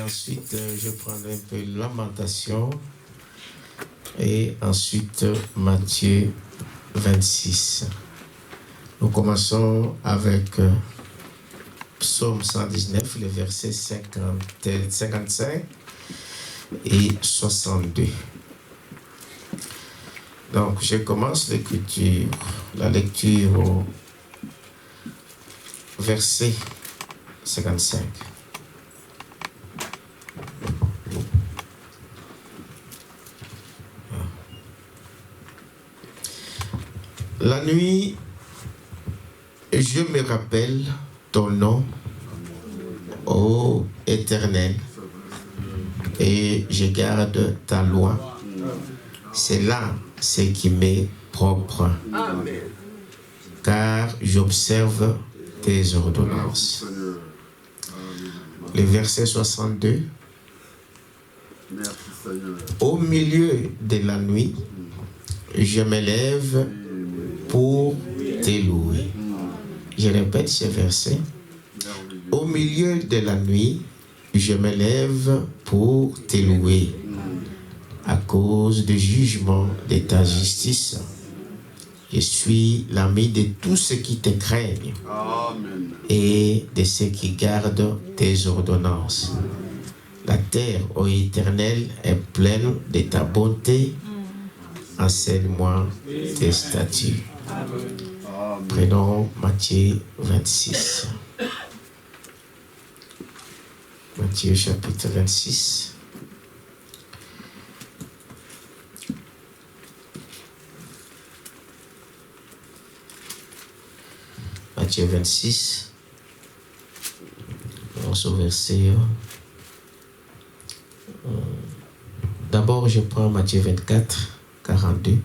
ensuite, je prendrai un peu Lamentation et ensuite Matthieu 26. Nous commençons avec Psaume 119, les versets 55 et 62. Donc, je commence la lecture au verset 55. La nuit, je me rappelle ton nom, ô Éternel, et je garde ta loi. C'est là ce qui m'est propre, car j'observe tes ordonnances. Le verset 62. Au milieu de la nuit, je me lève pour te louer. Je répète ce verset. Au milieu de la nuit, je me lève pour te louer à cause du jugement de ta justice. Je suis l'ami de tous ceux qui te craignent et de ceux qui gardent tes ordonnances. La terre, ô Éternel, est pleine de ta bonté. Enseigne-moi tes statuts. Prenons Matthieu 26. Matthieu chapitre 26. Matthieu 26. On se verset. D'abord, je prends Matthieu 24, 42.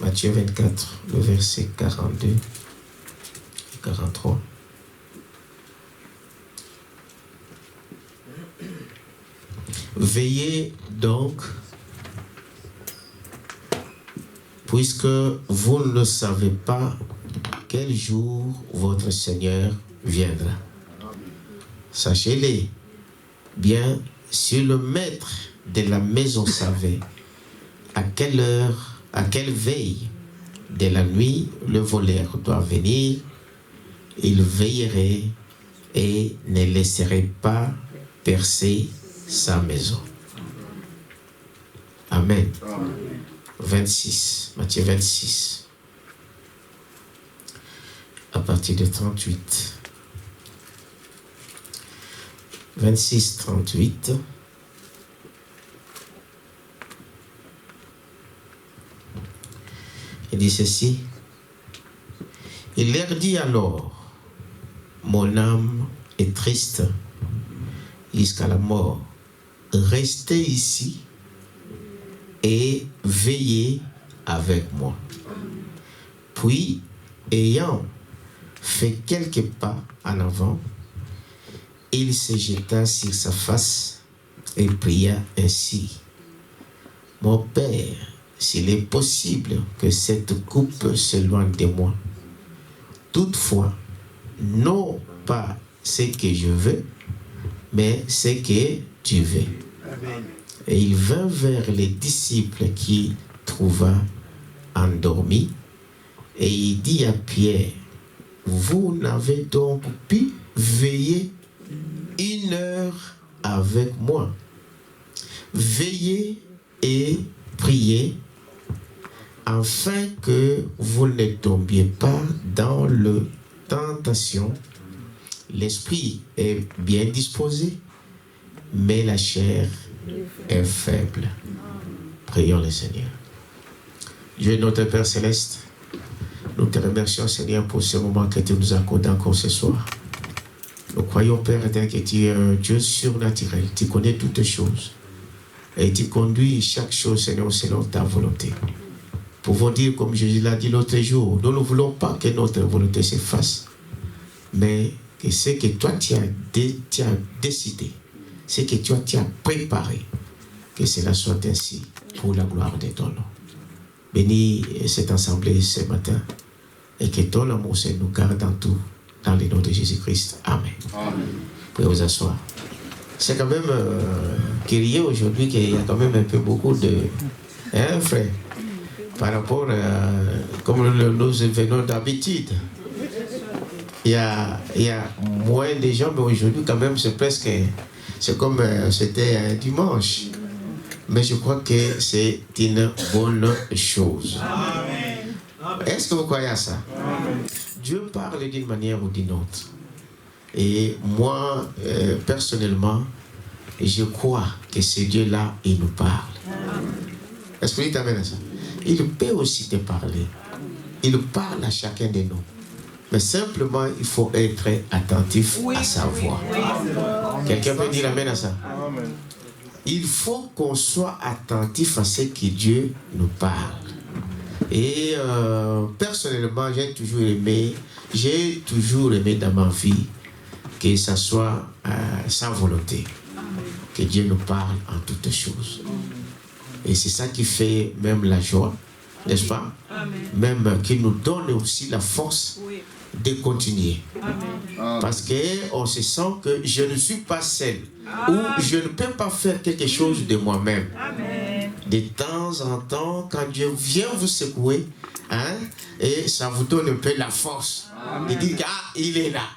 Matthieu 24, le verset 42 et 43. Veillez donc, puisque vous ne savez pas quel jour votre Seigneur viendra. Sachez-le, bien, si le maître de la maison savait à quelle heure, à quelle veille de la nuit le voleur doit venir, il veillerait et ne laisserait pas percer sa maison. Amen. 26, Matthieu 26, à partir de 38. 26, 38. Il dit ceci. Il leur dit alors, mon âme est triste jusqu'à la mort. Restez ici et veillez avec moi. Puis, ayant fait quelques pas en avant, il se jeta sur sa face et pria ainsi. Mon Père, s'il est possible que cette coupe s'éloigne de moi. Toutefois, non pas ce que je veux, mais ce que tu veux. Amen. Et il vint vers les disciples qu'il trouva endormis, et il dit à Pierre, vous n'avez donc pu veiller 1 heure avec moi. Veillez et priez, afin que vous ne tombiez pas dans la tentation. L'esprit est bien disposé, mais la chair est faible. Prions le Seigneur. Dieu notre Père Céleste, nous te remercions Seigneur pour ce moment que tu nous accordes encore ce soir. Nous croyons Père que tu es un Dieu surnaturel, tu connais toutes choses et tu conduis chaque chose Seigneur selon ta volonté. Pouvons dire comme Jésus l'a dit l'autre jour, nous ne voulons pas que notre volonté s'efface, mais que ce que toi tu as décidé, ce que toi tu as préparé, que cela soit ainsi pour la gloire de ton nom. Bénis cette assemblée ce matin et que ton amour se nous garde dans tout. dans le nom de Jésus-Christ. Amen. Amen. Vous pouvez vous asseoir. C'est quand même curieux aujourd'hui qu'il y a quand même un peu beaucoup de... Hein, frère? Par rapport à... Comme nous venons d'habitude. Il y a moins de gens, mais aujourd'hui quand même c'est presque... C'est comme c'était un dimanche. Mais je crois que c'est une bonne chose. Est-ce que vous croyez à ça? Dieu parle d'une manière ou d'une autre. Et moi, personnellement, je crois que ce Dieu-là, il nous parle. Est-ce que tu t'amènes à ça? Il peut aussi te parler. Il parle à chacun de nous. Mais simplement, il faut être attentif à sa voix. Quelqu'un peut dire amen à ça? Il faut qu'on soit attentif à ce que Dieu nous parle. Et personnellement, j'ai toujours aimé dans ma vie que ça soit sa volonté. Que Dieu nous parle en toutes choses. Et c'est ça qui fait même la joie, n'est-ce pas? Même qui nous donne aussi la force de continuer. Parce qu'on se sent que je ne suis pas seul. Ou je ne peux pas faire quelque chose de moi-même. De temps en temps, quand Dieu vient vous secouer, hein, et ça vous donne un peu la force. De dire il est là.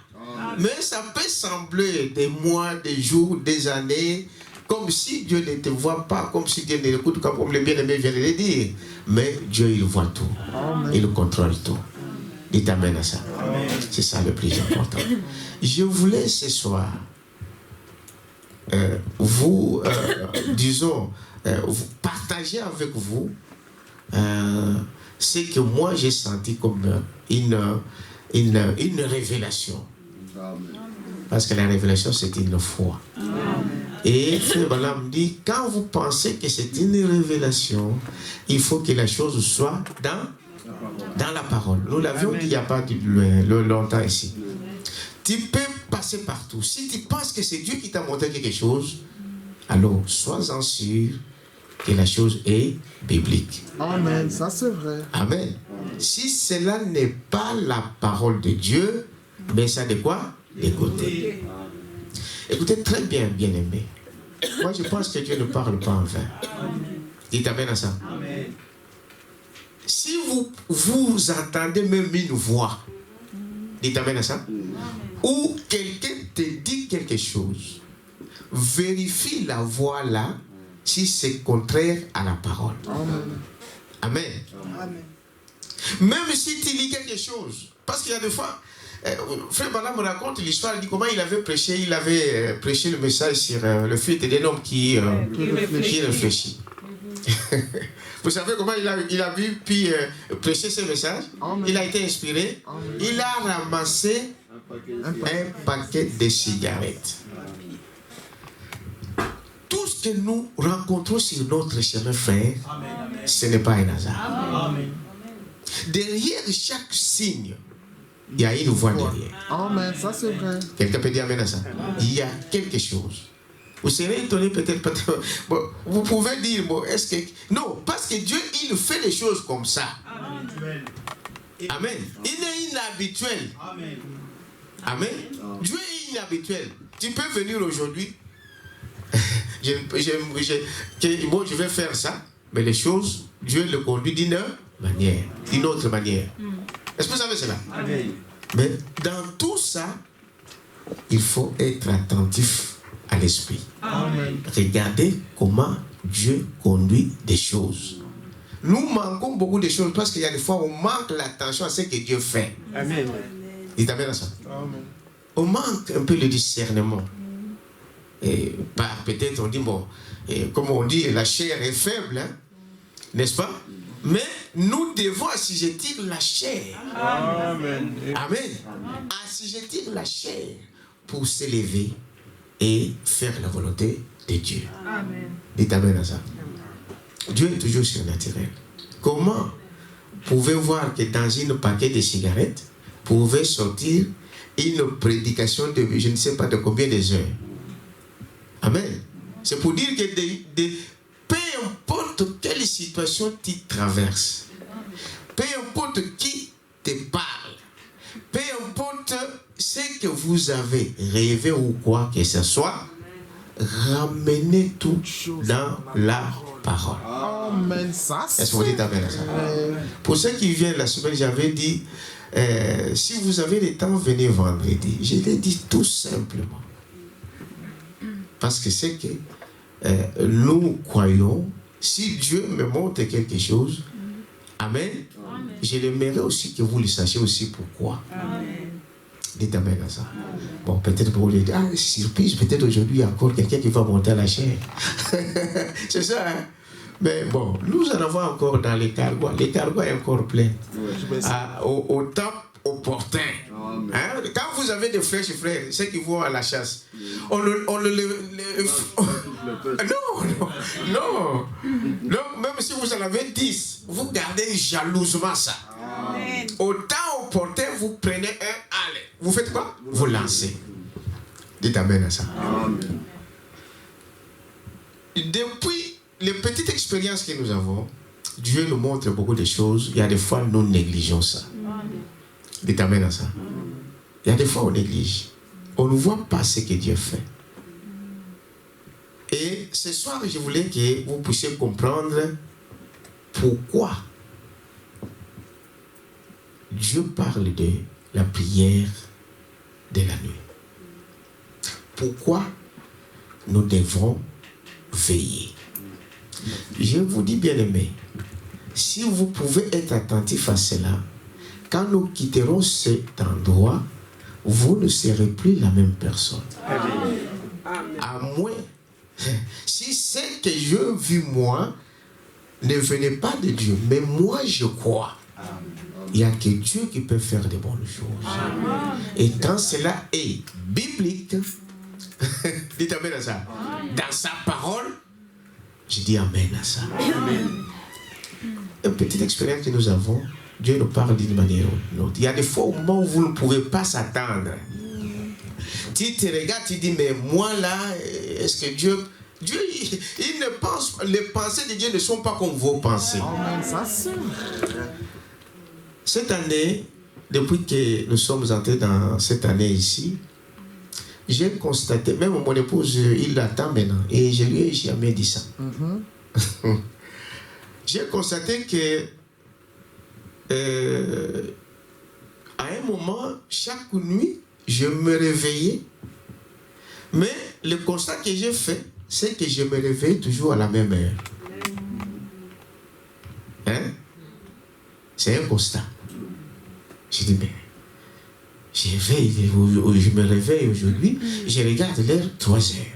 Mais ça peut sembler des mois, des jours, des années, comme si Dieu ne te voit pas, comme si Dieu ne l'écoute, comme le bien-aimé vient de le dire. Mais Dieu, il voit tout. Il contrôle tout. Dites amen à ça. C'est ça le plus important. Je voulais ce soir vous partager avec vous ce que moi j'ai senti comme une révélation. Parce que la révélation, c'est une foi. Et Frère Balaam dit, quand vous pensez que c'est une révélation, il faut que la chose soit dans la parole. Nous l'avions dit il n'y a pas longtemps ici. Tu peux passer partout. Si tu penses que c'est Dieu qui t'a montré quelque chose, alors sois-en sûr que la chose est biblique. Amen, ça c'est vrai. Amen. Si cela n'est pas la parole de Dieu, mais ça de quoi? D'écouter. Écoutez très bien, bien-aimé. Moi, je pense que Dieu ne parle pas en vain. Dites amen à ça. Amen. Si vous entendez même une voix, dites amen à ça. Ou quelqu'un te dit quelque chose, vérifie la voix là si c'est contraire à la parole. Amen. Amen. Même si tu lis quelque chose, parce qu'il y a des fois, Frère Balaam me raconte l'histoire, il dit comment il avait prêché le message sur le fils d'un homme qui réfléchit. Vous savez comment il a vu puis prêcher ce message? Il a été inspiré. Il a ramassé un paquet de cigarettes. Tout ce que nous rencontrons sur notre chemin, frère, ce n'est pas un hasard. Derrière chaque signe, il y a une voix derrière. Amen, ça c'est vrai. Quelqu'un peut dire amen à ça? Il y a quelque chose. Vous serez étonné peut-être. Bon, vous pouvez dire, bon, est-ce que... Non, parce que Dieu, il fait les choses comme ça. Amen. Amen. Il est inhabituel. Amen. Amen. Dieu est inhabituel. Tu peux venir aujourd'hui. Je vais faire ça. Mais les choses, Dieu le conduit d'une autre manière. Est-ce que vous savez cela? Amen. Mais dans tout ça, il faut être attentif à l'esprit. Amen. Regardez comment Dieu conduit des choses. Nous manquons beaucoup de choses parce qu'il y a des fois où on manque l'attention à ce que Dieu fait. Amen. Dites amen à ça. Amen. On manque un peu le discernement. Et peut-être on dit, bon, comme on dit, la chair est faible, hein, n'est-ce pas? Mais nous devons assujettir la chair. Amen. Amen. Assujettir la chair pour s'élever et faire la volonté de Dieu. Amen. Dites amen à ça. Dieu est toujours surnaturel. Comment pouvez-vous voir que dans une paquet de cigarettes pouvait sortir une prédication de je ne sais pas de combien de heures? Amen. C'est pour dire que peu importe quelle situation tu traverses, peu importe qui te parle, peu importe que vous avez rêvé ou quoi que ce soit, ramenez tout dans la parole. Amen. Ça, Est-ce que vous dites amen à ça? Pour ceux qui viennent la semaine, j'avais dit, si vous avez le temps, venez vendredi. Je l'ai dit tout simplement. Parce que c'est que nous croyons, si Dieu me montre quelque chose, amen, je l'aimerais aussi que vous le sachiez aussi pourquoi. Amen. Dites amen à ça. Bon, peut-être pour vous dire, ah, surprise, peut-être aujourd'hui il y a encore quelqu'un qui va monter à la chair. C'est ça, hein? Mais bon, nous en avons encore dans les cargois. Les cargois est encore plein. Au temps opportun. Hein? Quand vous avez des flèches, frères, ceux qui vont à la chasse, non, même si vous en avez 10, vous gardez jalousement ça. Amen. Au temps opportun, vous prenez un, allez. Vous faites quoi? Vous lancez. Dites amen à ça. Amen. Depuis les petites expériences que nous avons, Dieu nous montre beaucoup de choses. Il y a des fois, nous négligeons ça. Dites amen à ça. Il y a des fois, on néglige. On ne voit pas ce que Dieu fait. Et ce soir, je voulais que vous puissiez comprendre pourquoi Dieu parle de la prière de la nuit. Pourquoi nous devons veiller. Je vous dis, bien aimé, si vous pouvez être attentif à cela, quand nous quitterons cet endroit, vous ne serez plus la même personne. Amen. À moins, si ce que je vis moi ne venait pas de Dieu, mais moi je crois, il n'y a que Dieu qui peut faire de bonnes choses. Amen. Et quand cela est biblique, dites amen à ça. Dans sa parole, je dis amen à ça. Amen. Une petite expérience que nous avons, Dieu nous parle d'une manière ou d'une autre. Il y a des fois au moment où vous ne pouvez pas s'attendre. Tu te regardes, tu dis, mais moi là, est-ce que Dieu, il ne pense, les pensées de Dieu ne sont pas comme vos pensées. Amen. Ça, c'est vrai. Cette année, depuis que nous sommes entrés dans cette année ici, j'ai constaté, même mon épouse, il l'attend maintenant, et je lui ai jamais dit ça. J'ai constaté que à un moment, chaque nuit, je me réveillais, mais le constat que j'ai fait, c'est que je me réveille toujours à la même heure. Hein? C'est un constat. Je dis, mais je me réveille aujourd'hui, je regarde l'heure 3 heures.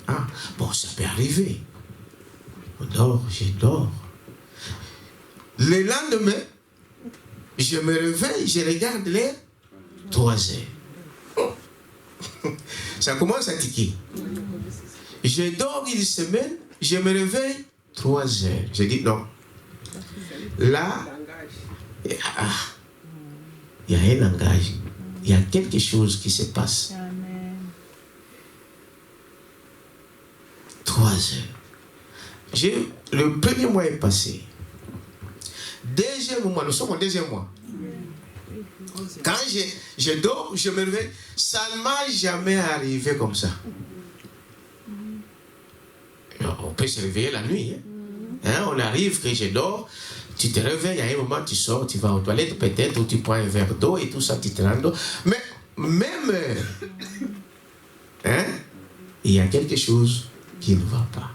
Ah, bon, ça peut arriver. On dort, je dors. Le lendemain, je me réveille, je regarde l'heure 3 heures. Ça commence à tiquer. Je dors une semaine, je me réveille 3 heures. Je dis non. Là, il y a un langage, il y a quelque chose qui se passe. Amen. 3 heures. Le premier mois est passé. Deuxième mois, nous sommes au deuxième mois. Quand je dors, je me réveille, ça ne m'a jamais arrivé comme ça. On peut se réveiller la nuit. Hein, on arrive que je dors. Tu te réveilles, à un moment, tu sors, tu vas aux toilettes peut-être, ou tu prends un verre d'eau et tout ça, tu te rends. Mais même, hein, il y a quelque chose qui ne va pas.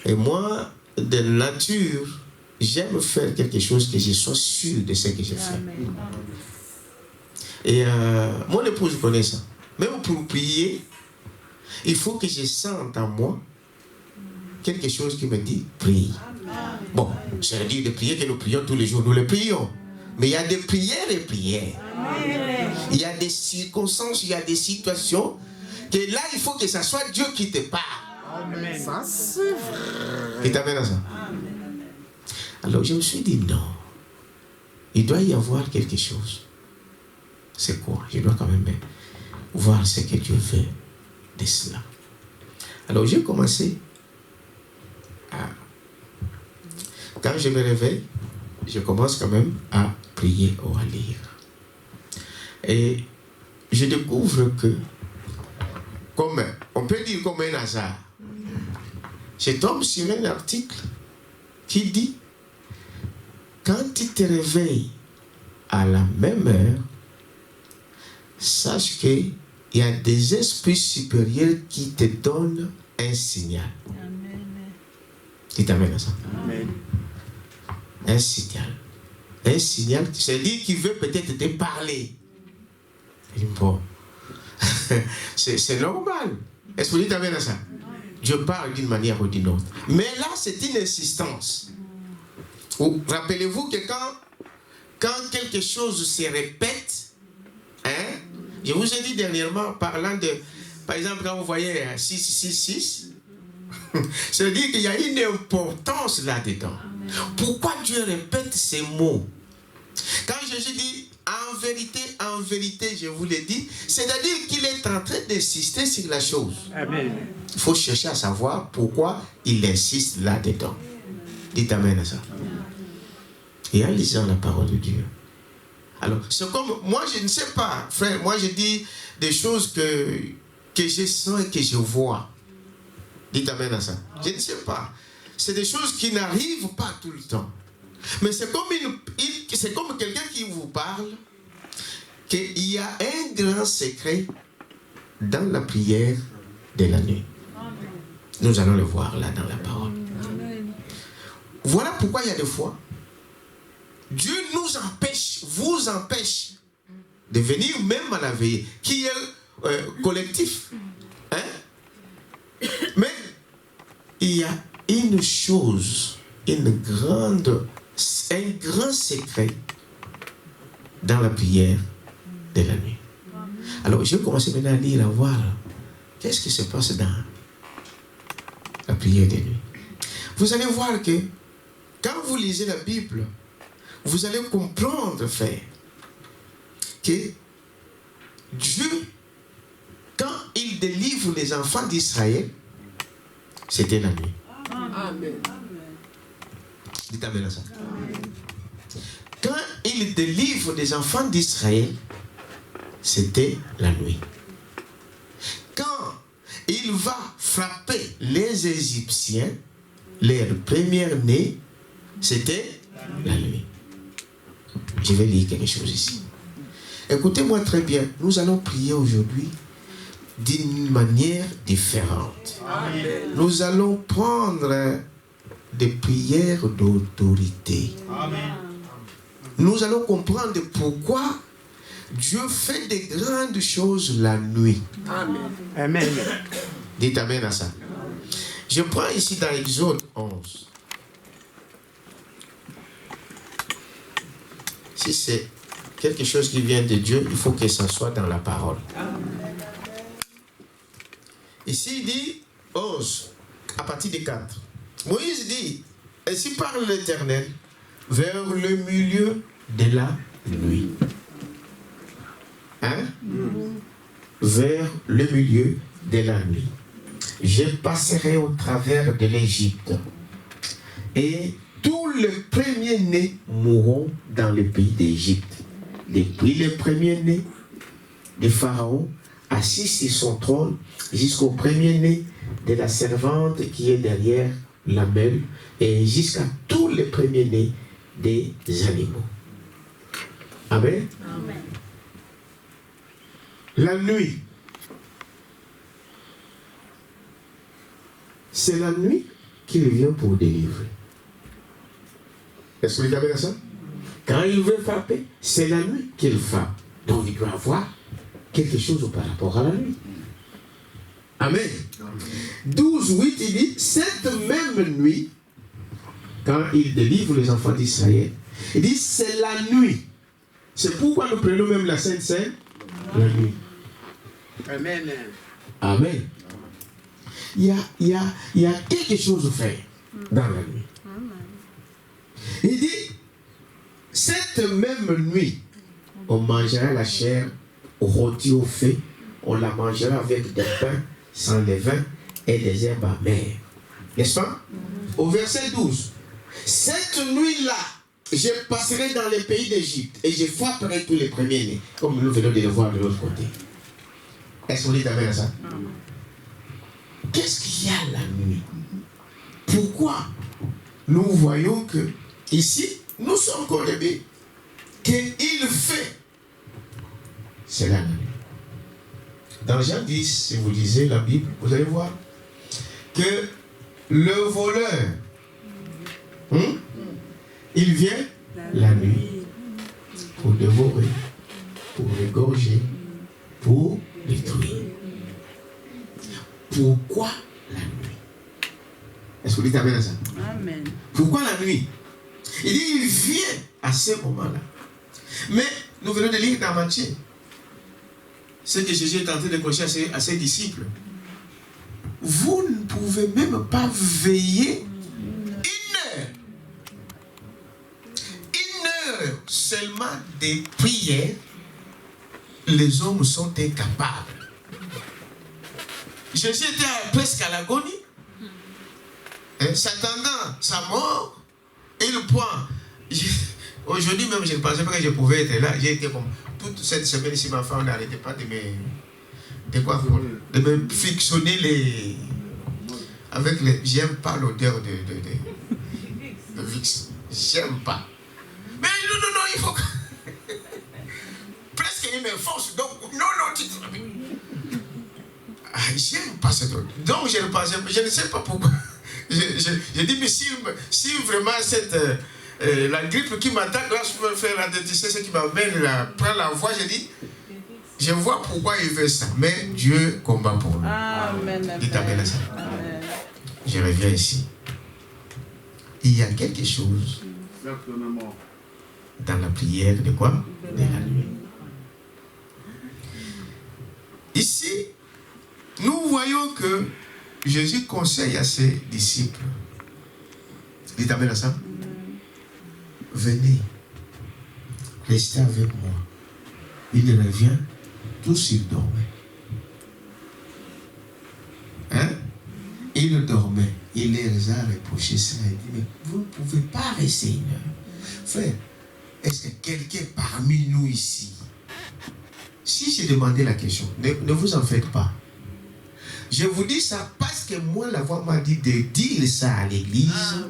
Et moi, de nature, j'aime faire quelque chose que je sois sûr de ce que je fais. Et mon épouse connaît ça. Même pour prier, il faut que je sente en moi quelque chose qui me dit, prie. Bon, ça veut dire de prier que nous prions tous les jours, nous les prions. Mais il y a des prières et prières. Amen. Il y a des circonstances, il y a des situations que là, il faut que ce soit Dieu qui te parle. Amen. Ça, c'est vrai. Et t'amènes à ça. Amen. Alors, je me suis dit, non. Il doit y avoir quelque chose. C'est quoi? Je dois quand même voir ce que Dieu fait de cela. Alors, j'ai commencé à... Quand je me réveille, je commence quand même à prier ou à lire. Et je découvre que, comme on peut dire comme un hasard, je tombe sur un article qui dit, quand tu te réveilles à la même heure, sache qu'il y a des esprits supérieurs qui te donnent un signal. Amen. Qui t'amène à ça. Amen. Un signal. Un signal, c'est-à-dire qu'il veut peut-être te parler. Et bon, c'est normal. Est-ce que tu t'amènes à ça? Dieu parle d'une manière ou d'une autre. Mais là, c'est une insistance. Rappelez-vous que quand quelque chose se répète, hein, je vous ai dit dernièrement, parlant de, par exemple, quand vous voyez 666, c'est-à-dire qu'il y a une importance là-dedans. Pourquoi Dieu répète ces mots? Quand Jésus dit en vérité, je vous l'ai dit, c'est-à-dire qu'il est en train d'insister sur la chose. Amen. Il faut chercher à savoir pourquoi il insiste là-dedans. Dites amen à ça. Et en lisant la parole de Dieu. Alors, c'est comme, moi je ne sais pas, frère, moi je dis des choses que je sens et que je vois. Dites amen à ça. Je ne sais pas. C'est des choses qui n'arrivent pas tout le temps. Mais c'est comme, c'est comme quelqu'un qui vous parle qu'il y a un grand secret dans la prière de la nuit. Nous allons le voir là dans la parole. Voilà pourquoi il y a des fois, Dieu nous empêche, vous empêche de venir même à la veillée, qui est collectif. Hein? Mais il y a une chose, un grand secret dans la prière de la nuit. Alors, je vais commencer maintenant à lire, à voir qu'est-ce qui se passe dans la prière de nuit. Vous allez voir que quand vous lisez la Bible, vous allez comprendre, frère, que Dieu, quand il délivre les enfants d'Israël, c'était la nuit. Amen. Dites amen à ça. Quand il délivre les enfants d'Israël, c'était la nuit. Quand il va frapper les Égyptiens, leur première-née, c'était la nuit. Je vais lire quelque chose ici. Écoutez-moi très bien. Nous allons prier aujourd'hui d'une manière différente. Amen. Nous allons prendre des prières d'autorité. Amen. Nous allons comprendre pourquoi Dieu fait des grandes choses la nuit. Amen. Amen. Dites amen à ça. Je prends ici dans Exode 11. Si c'est quelque chose qui vient de Dieu, il faut que ça soit dans la parole. Ici, il dit 11, à partir de 4. Moïse dit, ainsi parle l'Éternel, vers le milieu de la nuit. Hein? Vers le milieu de la nuit. Je passerai au travers de l'Égypte, et tous les premiers-nés mourront dans le pays d'Égypte, depuis le premier-né de Pharaon, assis sur son trône, jusqu'au premier-né de la servante qui est derrière la meule, et jusqu'à tous les premiers-nés des animaux. Amen. Amen. La nuit. C'est la nuit qu'il vient pour délivrer. Est-ce que vous avez ça? Quand il veut frapper, c'est la nuit qu'il frappe. Donc il doit avoir quelque chose par rapport à la nuit. Amen. 12:8, il dit, cette même nuit, quand il délivre les enfants d'Israël, il dit, c'est la nuit. C'est pourquoi nous prenons même la Sainte Seine, la nuit. Amen. Amen. Il y a quelque chose à faire dans la nuit. Il dit, cette même nuit, on mangera la chair rôtie au feu, on la mangera avec des pains sans levain et des herbes amères. N'est-ce pas? Au verset 12. Cette nuit-là, je passerai dans les pays d'Égypte et je frapperai tous les premiers-nés, comme nous venons de le voir de l'autre côté. Est-ce qu'on dit amen à ça? Qu'est-ce qu'il y a la nuit? Pourquoi nous voyons que ici, nous sommes corrélés, qu'il fait, c'est la nuit. Dans Jean 10, si vous lisez la Bible, vous allez voir que le voleur, il vient la nuit pour dévorer, pour égorger, pour détruire. Pourquoi la nuit? Est-ce que vous dites amen à ça? Amen. Pourquoi la nuit? Il dit, il vient à ce moment-là. Mais nous venons de lire dans Matthieu ce que Jésus est en train de cocher à ses disciples. Vous ne pouvez même pas veiller une heure seulement de prière. Les hommes sont incapables. Jésus était presque à l'agonie, s'attendant sa mort, et il prend. Aujourd'hui même, je ne pensais pas que je pouvais être là. J'ai été comme toute cette semaine ici, ma femme n'arrêtait pas de me fictionner les. Avec les. J'aime pas l'odeur de Vicks. J'aime pas. Mais non, il faut que. Presque il me force. Donc, non, j'aime pas cette odeur. Donc, je ne sais pas pourquoi. Je dis, mais si vraiment cette. La grippe qui m'attaque, là, je peux faire la dentiste, ce qui m'amène à prendre la voie, je dis, je vois pourquoi il veut ça. Mais Dieu combat pour nous. Amen. Dites amen à ça. Amen. Je reviens ici. Il y a quelque chose dans la prière de quoi? De la nuit. Ici, nous voyons que Jésus conseille à ses disciples. Dites amen à ça. Venez, restez avec moi. Il revient, tous ils dormaient. Il dormait, il les a reprochés ça. Il dit, mais vous ne pouvez pas rester une heure. Frère, est-ce que quelqu'un parmi nous ici, si j'ai demandé la question, ne vous en faites pas. Je vous dis ça parce que moi, la voix m'a dit de dire ça à l'église,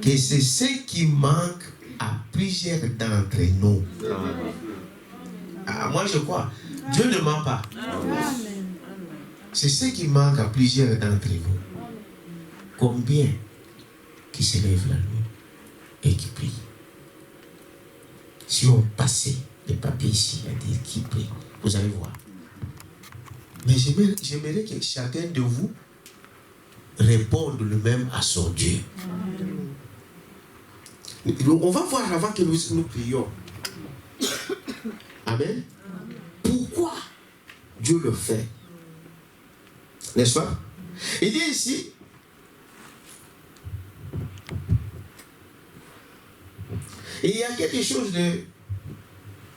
que c'est ce qui manque à plusieurs d'entre nous. Moi je crois, Dieu ne ment pas. C'est ce qui manque à plusieurs d'entre nous. Combien qui se lèvent la nuit et qui prient? Si on passait les papiers ici à dire qui prie, vous allez voir. Mais j'aimerais que chacun de vous réponde lui-même à son Dieu. On va voir avant que nous prions. Amen. Pourquoi Dieu le fait? N'est-ce pas? Il dit ici, il y a quelque chose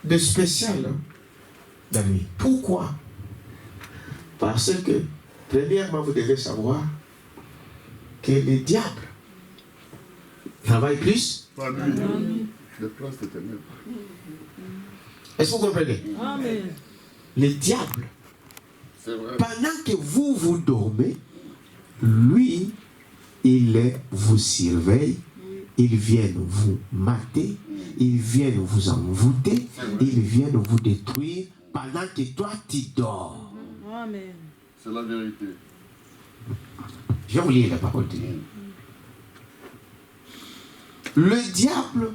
de spécial dans la nuit. Pourquoi? Parce que, premièrement, vous devez savoir que le diable travaille plus. Est-ce que vous comprenez? Amen. Le diable, pendant que vous dormez, lui, il vous surveille, il vient vous mater, il vient vous envoûter, il vient vous détruire pendant que toi tu dors. Amen. C'est la vérité. Je vais vous lire la parole de Dieu. Le diable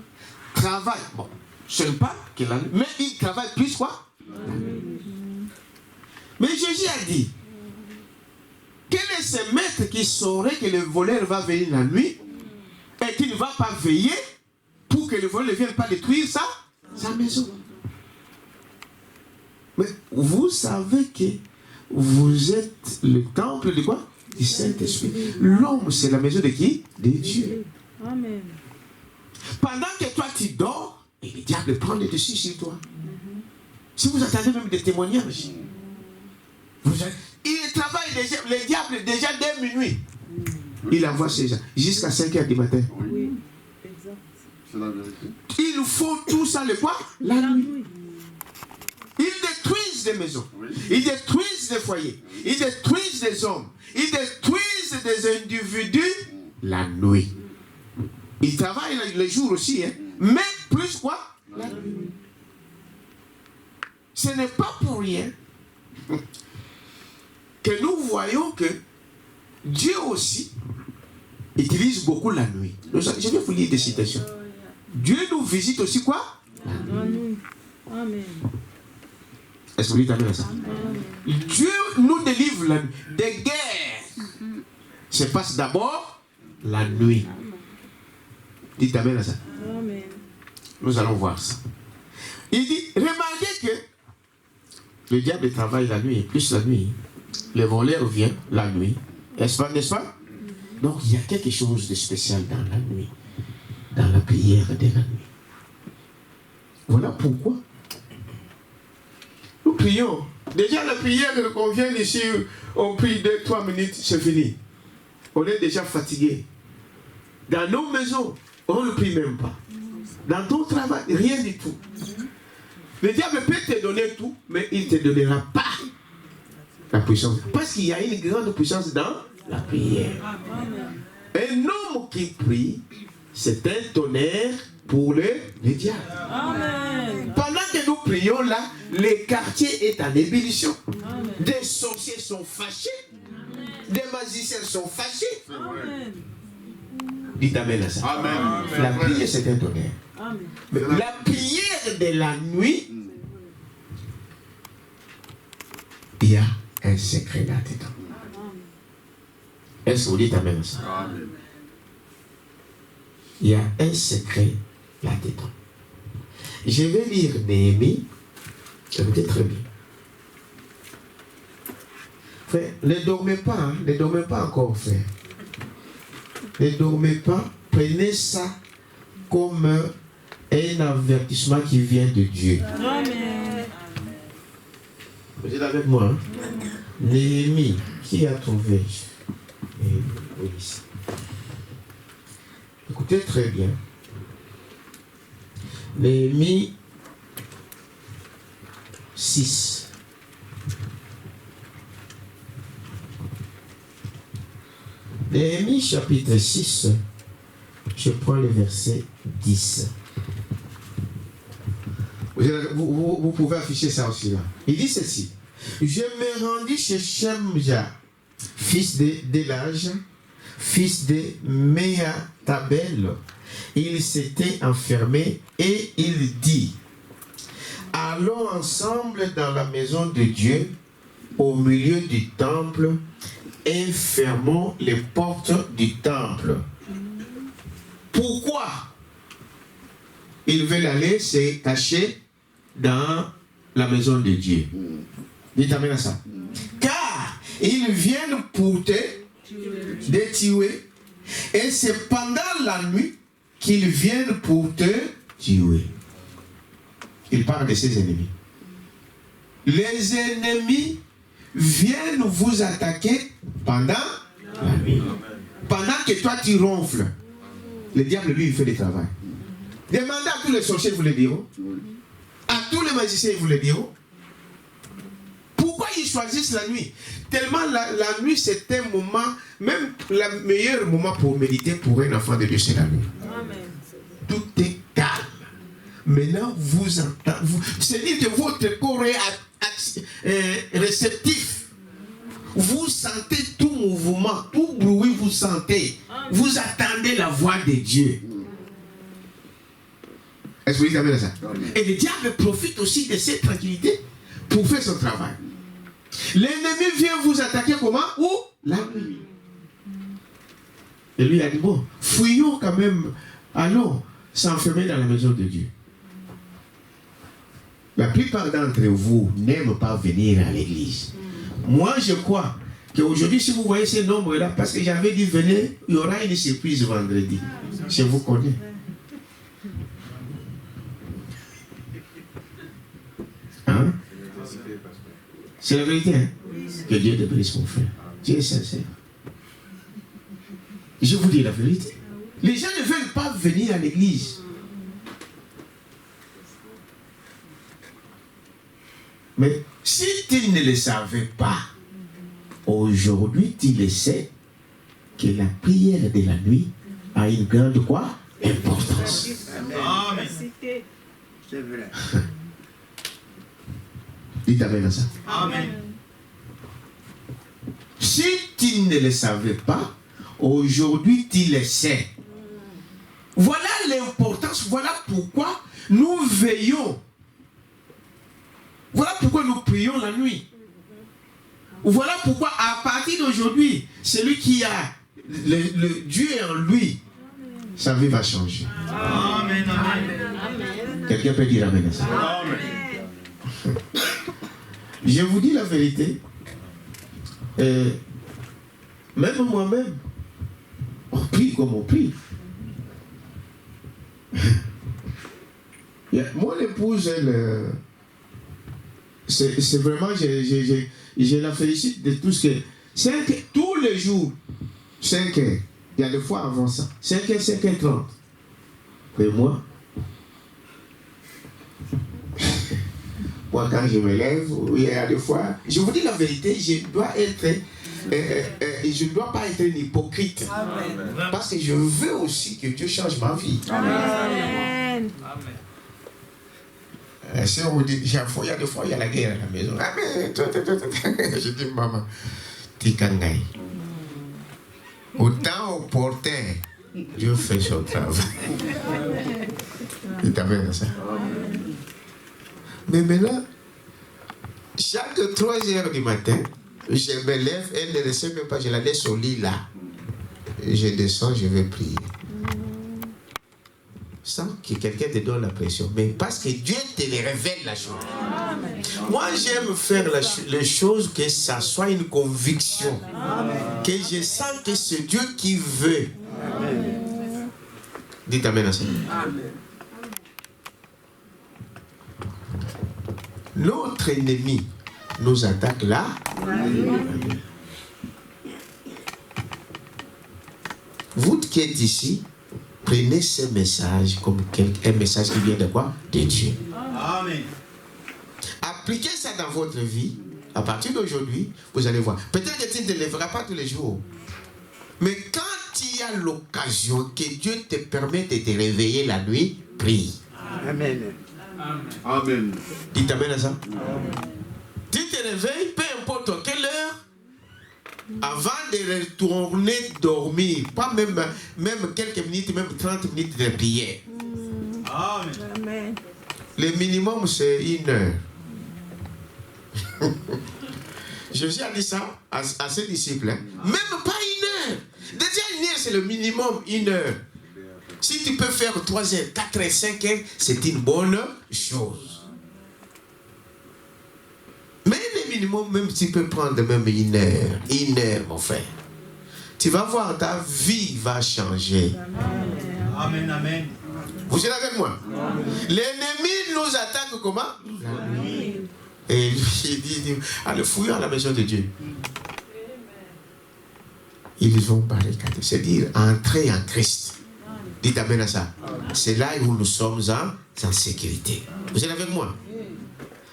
travaille, bon, je ne sais pas quelle année, mais il travaille plus quoi? Mais Jésus a dit, quel est ce maître qui saurait que le voleur va venir la nuit et qu'il ne va pas veiller pour que le voleur ne vienne pas détruire sa maison? Mais vous savez que vous êtes le temple de quoi? Du Saint-Esprit. L'homme, c'est la maison de qui? De Dieu. Amen. Pendant que toi tu dors, et le diable prend le dessus sur toi. Si vous attendez même des témoignages, il travaille déjà, le diable déjà dès minuit. Il envoie ces gens jusqu'à 5 h du matin. Oui, exact. C'est la vérité. Ils font tout ça le quoi? La nuit. Ils détruisent des maisons. Oui. Ils détruisent des foyers. Ils détruisent des hommes. Ils détruisent des individus la nuit. Ils travaillent le jour aussi, hein. Mais plus quoi? La nuit. Ce n'est pas pour rien que nous voyons que Dieu aussi utilise beaucoup la nuit. Je vais vous lire des citations. Dieu nous visite aussi quoi? La nuit. Amen. Est-ce que vous dites amen à ça? Dieu nous délivre la nuit. Des guerres se passent d'abord la nuit. Dites amen à ça. Amen. Nous allons voir ça. Il dit, remarquez que le diable travaille la nuit, plus la nuit. Le voleur vient la nuit. N'est-ce pas, n'est-ce pas? Donc il y a quelque chose de spécial dans la nuit. Dans la prière de la nuit. Voilà pourquoi nous prions. Déjà la prière qu'on vient ici, on prie 2-3 minutes, c'est fini. On est déjà fatigué. Dans nos maisons, on ne prie même pas. Dans ton travail, rien du tout. Le diable peut te donner tout, mais il ne te donnera pas la puissance. Parce qu'il y a une grande puissance dans la prière. Un homme qui prie, c'est un tonnerre pour le diable. Amen. Pendant que nous prions là, le quartier est en ébullition. Des sorciers sont fâchés. Des magiciens sont fâchés. Amen. Dites amen à ça. Amen. La prière, c'est un tonnerre. Amen. Mais la prière de la nuit, il y a un secret là-dedans. Est-ce que vous dites amen à ça? Amen. Il y a un secret là-dedans. Je vais lire Néhémie. Écoutez très bien. Frère, ne dormez pas, hein? Ne dormez pas encore, frère. Ne dormez pas. Prenez ça comme un avertissement qui vient de Dieu. Amen. Vous êtes avec moi, hein? Néhémie, qui a trouvé? Oui. Écoutez très bien. Néhémie 6. Néhémie chapitre 6, je prends le verset 10. Vous pouvez afficher ça aussi là. Il dit ceci. Je me rendis chez Shemja, fils de Délage, fils de Méatabel. Il s'était enfermé et il dit, allons ensemble dans la maison de Dieu, au milieu du temple, et fermons les portes du temple. Pourquoi ils veulent aller se cacher dans la maison de Dieu? Dites amen à ça. Car ils viennent pour te tuer. Et c'est pendant la nuit qu'ils viennent pour te tuer. Il parle de ses ennemis. Les ennemis viennent vous attaquer pendant la nuit. Pendant que toi tu ronfles. Le diable, lui, il fait le travail. Demandez à tous les sorciers, vous le diront. À tous les magiciens, vous le diront. Pourquoi ils choisissent la nuit? Tellement la nuit, c'est un moment, même le meilleur moment pour méditer pour un enfant de Dieu, c'est la nuit. Amen. Tout est calme. Maintenant, vous entendez. C'est-à-dire que votre corps est réceptif. Vous sentez tout mouvement, tout bruit, vous sentez. Vous attendez la voix de Dieu. Est-ce que vous avez ça? Et le diable profite aussi de cette tranquillité pour faire son travail. L'ennemi vient vous attaquer comment? Où? La nuit. Et lui a dit, bon, fouillons quand même, allons s'enfermer dans la maison de Dieu. La plupart d'entre vous n'aiment pas venir à l'église. Moi, je crois qu'aujourd'hui, si vous voyez ces nombres-là, parce que j'avais dit, venez, il y aura une surprise vendredi. Je vous connais. Hein? C'est la vérité, hein? Que Dieu te bénisse, mon frère. Dieu est sincère. Je vous dis la vérité. Les gens ne veulent pas venir à l'église. Mais si tu ne le savais pas, aujourd'hui tu le sais que la prière de la nuit a une grande quoi? Importance. Amen. C'est vrai. Dites amen à ça. Amen. Si tu ne le savais pas, aujourd'hui tu le sais. Voilà l'importance, voilà pourquoi nous veillons. Voilà pourquoi nous prions la nuit. Voilà pourquoi à partir d'aujourd'hui, celui qui a le Dieu en lui, sa vie va changer. Amen. Amen. Quelqu'un peut dire amen à ça? Amen. Je vous dis la vérité. Même moi-même, on prie comme on prie. Mon épouse, elle, c'est vraiment, je la félicite de tout ce que... 5, tous les jours, 5 heures. Il y a des fois avant ça. 5 heures, 5h30. Mais moi, quand je me lève, il y a des fois, je vous dis la vérité, je dois pas être un hypocrite. Amen. Parce que je veux aussi que Dieu change ma vie. Amen. Si on dit, il y a des fois, il y a la guerre à la maison. Amen. Je dis, maman, Tikangai. Autant opportun, Dieu fait son travail. Il t'amène à ça. Mais maintenant, chaque 3 heures du matin, je me lève, elle ne le sait même pas, je la laisse au lit là. Je descends, je vais prier. Sans que quelqu'un te donne la pression, mais parce que Dieu te les révèle la chose. Moi, j'aime faire les choses que ça soit une conviction. Que je sens que c'est Dieu qui veut. Dites amen à ça. Notre ennemi nous attaque là. Vous qui êtes ici, prenez ce message comme un message qui vient de quoi? De Dieu. Amen. Appliquez ça dans votre vie. À partir d'aujourd'hui, vous allez voir. Peut-être que tu ne te lèveras pas tous les jours. Mais quand il y a l'occasion que Dieu te permet de te réveiller la nuit, prie. Amen. Amen. Dites amen à ça. Tu te réveilles, peu importe à quelle heure, avant de retourner dormir, pas même quelques minutes, même 30 minutes de prière. Amen. Le minimum, c'est 1 heure. Jésus a dit ça à ses disciples. Hein. Même pas 1 heure. Déjà 1 heure, c'est le minimum, 1 heure. Si tu peux faire 3 heures, 4 heures, 5 heures, c'est une bonne chose. Mais le minimum, même si tu peux prendre même 1 heure, 1 heure, mon frère, tu vas voir, ta vie va changer. Amen. Amen. Vous êtes avec moi? L'ennemi nous attaque comment? Et il dit, allez fouiller à la maison de Dieu. Ils ont barricadé, c'est-à-dire entrer en Christ. Dites amen à ça. C'est là où nous sommes en sécurité. Vous êtes avec moi?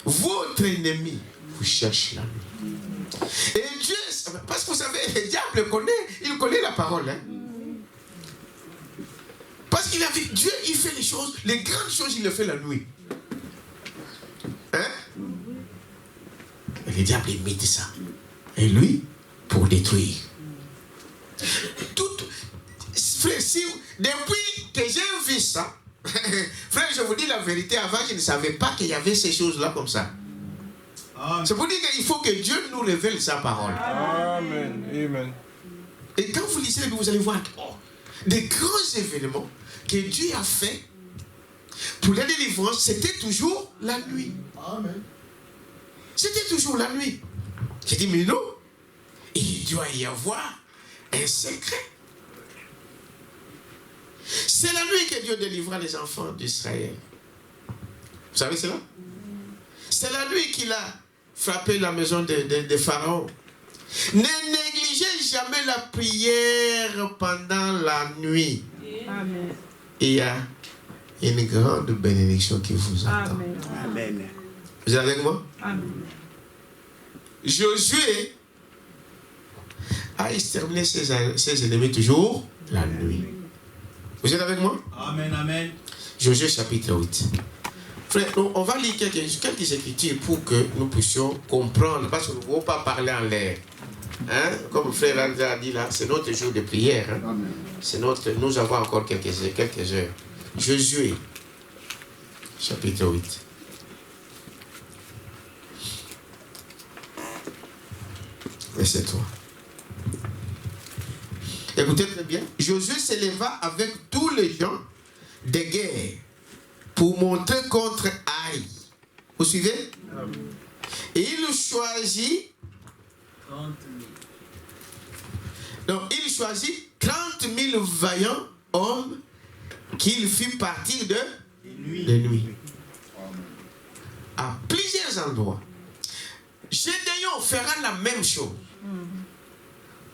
Votre ennemi vous cherche la nuit. Et Dieu, parce que vous savez, le diable il connaît la parole. Hein? Parce qu'il a vu, Dieu, il fait les choses, les grandes choses, il les fait la nuit. Hein? Et le diable imite ça. Et lui, pour détruire. Frère, depuis que j'ai vu ça, frère, je vous dis la vérité, avant je ne savais pas qu'il y avait ces choses-là comme ça. C'est pour dire qu'il faut que Dieu nous révèle sa parole. Amen. Amen. Et quand vous lisez, vous allez voir des grands événements que Dieu a fait pour la délivrance, c'était toujours la nuit. Amen. C'était toujours la nuit. J'ai dit, mais non, il doit y avoir un secret. C'est la nuit que Dieu délivra les enfants d'Israël. Vous savez cela? C'est la nuit qu'il a frappé la maison de Pharaon. Ne négligez jamais la prière pendant la nuit. Amen. Il y a une grande bénédiction qui vous attend. Amen. Amen. Vous êtes avec moi? Amen. Josué a exterminé ses ennemis toujours la nuit. Vous êtes avec moi? Amen, amen. Josué chapitre 8. Frère, on va lire quelques écritures pour que nous puissions comprendre, parce que nous ne pouvons pas parler en l'air. Hein? Comme le frère André a dit là, c'est notre jour de prière. Hein? C'est notre, nous avons encore quelques heures. Josué, chapitre 8. Verset 3. Écoutez très bien. Josué s'éleva avec tous les gens de guerre pour monter contre Haï. Vous suivez? Et il choisit 30 000 vaillants hommes qu'il fit partir de nuit. À plusieurs endroits. Gédéon fera la même chose.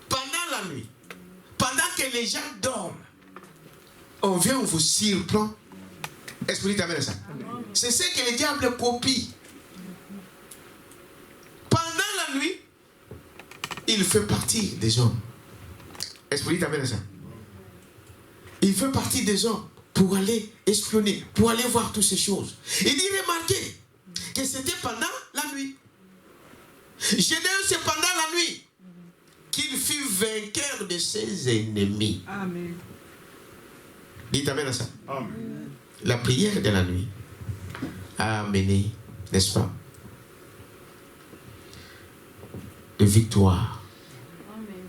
Pendant la nuit, pendant que les gens dorment, on vient, on vous surprend. Esprit t'amène ça. C'est ce que le diable copie. Pendant la nuit, il fait partie des hommes. Esprit t'amène ça. Il fait partie des hommes pour aller espionner, pour aller voir toutes ces choses. Il dit, remarquez que c'était pendant la nuit. Gédéon, c'est pendant la nuit qu'il fut vainqueur de ses ennemis. Amen. Dites amen à ça. Amen. La prière de la nuit a amené, n'est-ce pas, de victoire. Amen.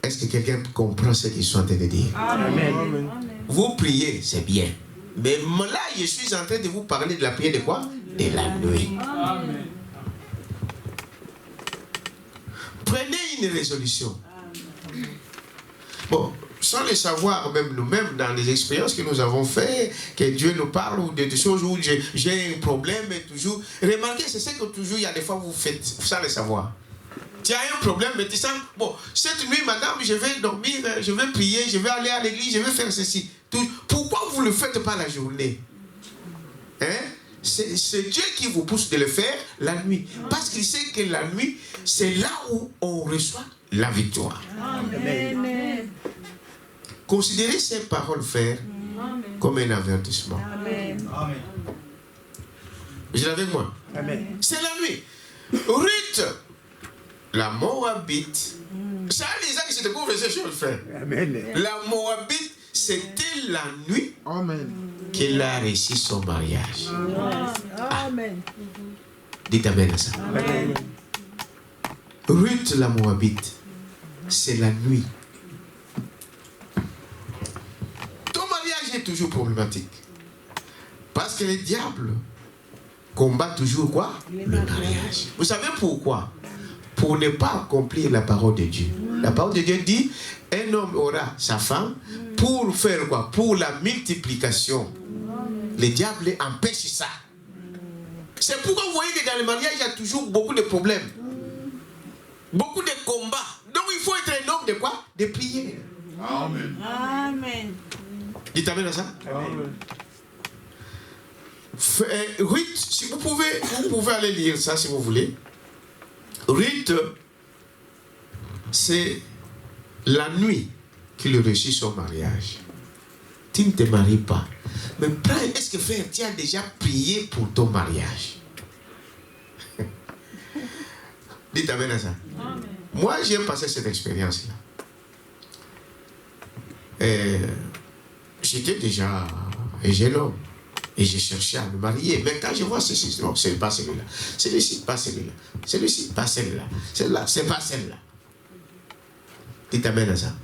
Est-ce que quelqu'un comprend ce qu'ils sont en train de dire? Amen. Amen. Vous priez, c'est bien. Mais là, je suis en train de vous parler de la prière de quoi? De la nuit. Amen. Prenez une résolution. Bon, sans le savoir, même nous-mêmes, dans les expériences que nous avons faites, que Dieu nous parle, ou des choses où j'ai un problème, et toujours. Remarquez, c'est ce que toujours, il y a des fois, vous faites, sans le savoir. Tu as un problème, mais tu sens, bon, cette nuit, madame, je vais dormir, je vais prier, je vais aller à l'église, je vais faire ceci. Pourquoi vous ne le faites pas la journée? Hein? C'est Dieu qui vous pousse de le faire la nuit. Parce qu'il sait que la nuit, c'est là où on reçoit la victoire. Amen. Considérez ces paroles, frères, comme un avertissement. Amen. Amen. Vous êtes avec moi? Amen. C'est la nuit. Ruth, la Moabite. Ça, les gens qui se découvrent ces choses, frère. Amen. La Moabite, c'était la nuit Amen. qu'elle a réussi son mariage. Amen. Dites amen à ça. Amen. Ruth, la Moabite, c'est la nuit. Ton mariage est toujours problématique. Parce que le diable combat toujours quoi? Le mariage. Vous savez pourquoi? Pour ne pas accomplir la parole de Dieu. La parole de Dieu dit, un homme aura sa femme pour faire quoi? Pour la multiplication. Le diable empêche ça. C'est pourquoi vous voyez que dans le mariage, il y a toujours beaucoup de problèmes. Beaucoup de combats. Donc il faut être un homme de quoi? De prière. Amen. Amen. Dites amen à ça. Amen. Ruth, si vous pouvez aller lire ça si vous voulez. Ruth, c'est la nuit qu'il réussit son mariage. Tu ne te maries pas. Mais est-ce que frère, tu as déjà prié pour ton mariage? Dites amen à ça. Amen. Moi, j'ai passé cette expérience-là. J'étais déjà un jeune homme. Et j'ai cherché à me marier. Mais quand je vois ceci, non, c'est pas celui-là. Celui-ci, pas celui-là. Celui-ci, pas celle-là. Celle-là, c'est pas celle-là. Dites amen à ça.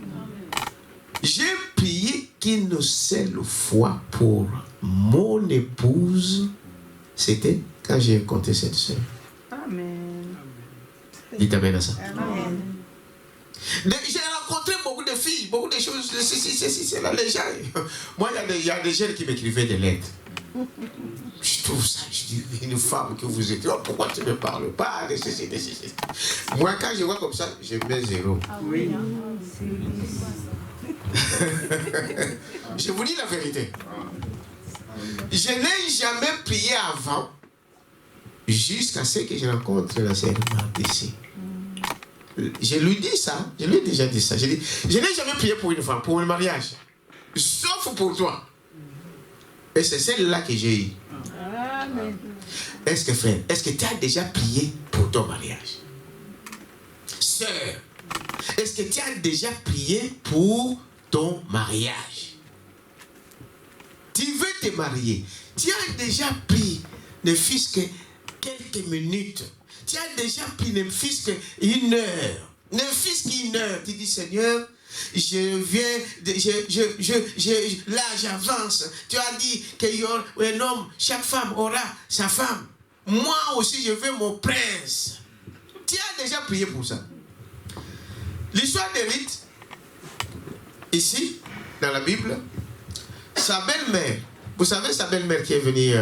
J'ai prié qu'une seule fois pour mon épouse. C'était quand j'ai rencontré cette soeur. Amen. Dites amen à ça. Amen. J'ai rencontré beaucoup de filles, beaucoup de choses. C'est là, les gens. Moi, il y a des jeunes qui m'écrivaient des lettres. Je trouve ça, je dis, une femme que vous êtes, oh, pourquoi tu ne me parles pas de ceci, de ceci. Moi, quand je vois comme ça, je mets 0. Oui. Je vous dis la vérité. Je n'ai jamais prié avant, jusqu'à ce que je rencontre la sœur Marthe ici. Je lui dis ça, je lui ai déjà dit ça. Je dis, je n'ai jamais prié pour une femme, pour un mariage, sauf pour toi. Et c'est celle-là que j'ai eue. Amen. Est-ce que frère, est-ce que tu as déjà prié pour ton mariage? Sœur, est-ce que tu as déjà prié pour ton mariage? Tu veux te marier, tu as déjà pris ne fût-ce que quelques minutes. Tu as déjà pris ne fût-ce qu'une heure. Ne fût-ce qu'une heure. Tu dis, Seigneur, je viens, là j'avance. Tu as dit qu'un homme, chaque femme aura sa femme. Moi aussi je veux mon prince. Tu as déjà prié pour ça. L'histoire de Ruth, ici, dans la Bible, sa belle-mère, vous savez sa belle-mère qui est venue,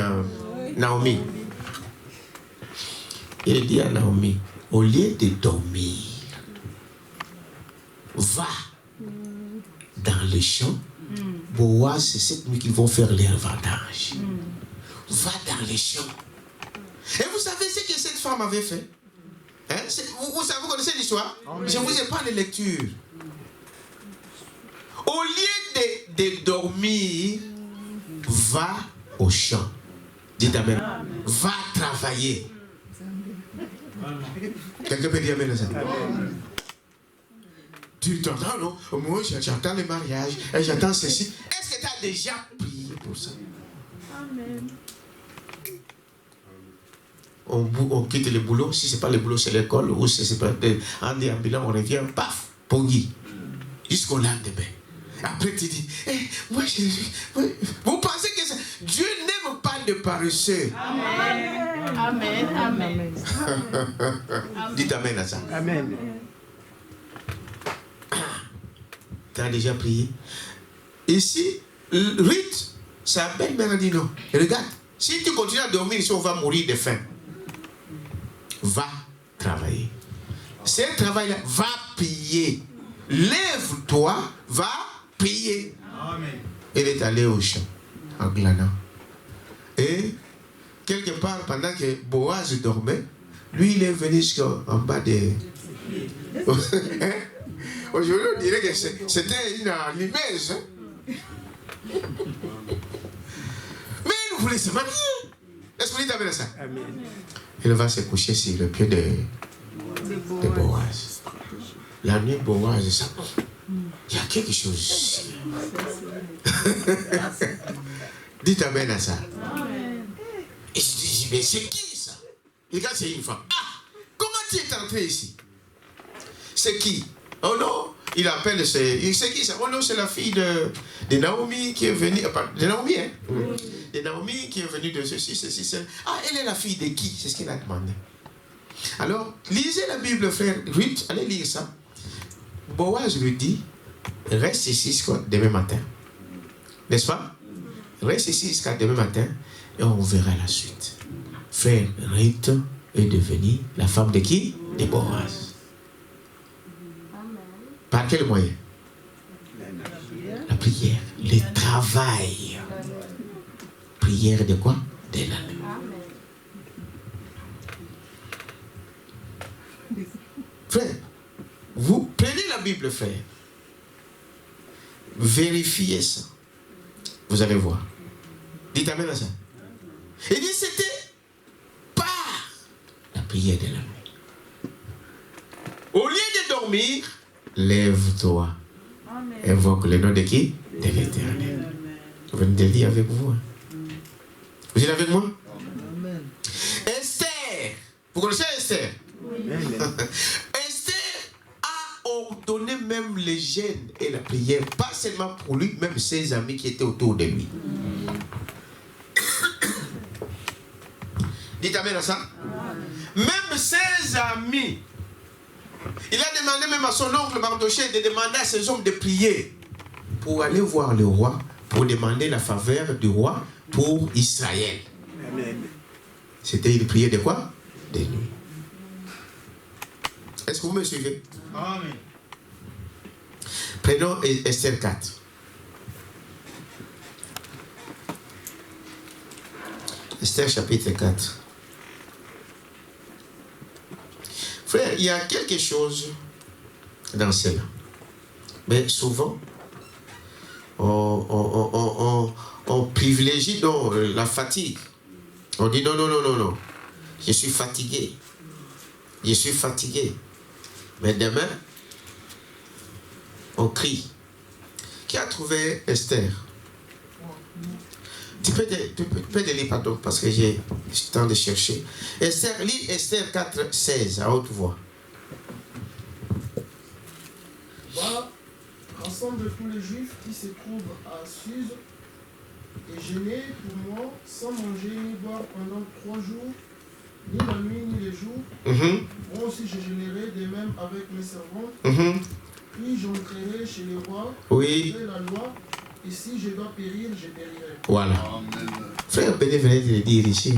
Naomi. Il dit à Naomi, au lieu de dormir, va dans les champs. Boaz, c'est cette nuit qu'ils vont faire leur vendange. Va dans les champs. Et vous savez ce que cette femme avait fait? Hein? Vous connaissez l'histoire? Je vous ai pas de lecture. Au lieu de dormir, va au champ. Dites amen. Va travailler. Quelqu'un peut dire amen à ça? Tu t'entends, non? Moi, j'entends les mariages, et j'entends ceci. Est-ce que tu as déjà prié pour ça? Amen. On quitte le boulot. Si ce n'est pas le boulot, c'est l'école. Ou si ce n'est pas en déambulant, on revient, paf, poggy. Jusqu'au lendemain. Après, tu dis, moi, vous pensez que ça... Dieu n'aime pas de paresseux. Amen. Amen. Amen. Dites amen à ça. Amen. Tu as déjà prié. Ici, Ruth, sa belle-mère a dit non. Regarde, si tu continues à dormir ici, on va mourir de faim. Va travailler. Ce travail-là, va prier. Lève-toi, va prier. Amen. Elle est allée au champ, en glanant. Et, quelque part, pendant que Boaz dormait, lui, il est venu jusqu'en bas de... Aujourd'hui, on dirait que c'était une limeuse. Mais il voulait se marier. Est-ce que vous dites ça? Amen. Il va se coucher sur le pied de Boaz. La nuit, Boaz, ça... Il y a quelque chose. Dites amen à ça. Et je dis, mais c'est qui ça? Il regarde, c'est une femme. Ah, comment tu es entré ici? C'est qui? Oh non, il appelle, c'est qui ça? Oh non, c'est la fille de Naomi qui est venue. De Naomi, hein? De Naomi qui est venue de ceci, cela. Ah, elle est la fille de qui? C'est ce qu'il a demandé. Alors, lisez la Bible, frère. Ruth, allez lire ça. Boaz lui dit, reste ici jusqu'à demain matin. N'est-ce pas? Reste ici jusqu'à demain matin et on verra la suite. Frère, Ruth est devenue la femme de qui? De Boaz. Par quel moyen? La prière. Le travail. Prière de quoi? De la nuit. Frère, vous prenez la Bible, frère. Vérifiez ça. Vous allez voir. Dites amen à ça. Il dit c'était par la prière de la nuit. Au lieu de dormir, lève-toi. Invoque le nom de qui? De l'Éternel. Je venez de le dire avec vous. Hein. Vous êtes avec moi? Amen. Esther. Vous connaissez Esther? Oui. Esther a ordonné même les jeûnes et la prière, pas seulement pour lui, même ses amis qui étaient autour de lui. Dites amen à ça. Même ses amis. Il a demandé même à son oncle Mardochée de demander à ses hommes de prier pour aller voir le roi, pour demander la faveur du roi pour Israël. Amen. C'était une prière de quoi? De nuit. Est-ce que vous me suivez? Amen. Prenons Esther 4. Esther chapitre 4. Frère, il y a quelque chose dans cela. Mais souvent, on privilégie donc la fatigue. On dit non. Je suis fatigué. Je suis fatigué. Mais demain, on crie. Qui a trouvé Esther? Tu peux te lire, pardon, parce que j'ai le temps de chercher. Esther, lis Esther 4, 16 à haute voix. Va, rassemble tous les Juifs qui se trouvent à Suse et jeûnez pour moi sans manger ni boire pendant 3 jours, ni la nuit ni les jours. Moi aussi je jeûnerai de même avec mes servantes. Puis j'entrerai chez les rois, oui. La loi, et si je dois périr, je périrai. Voilà. Amen. Frère Béné venait de le dire ici.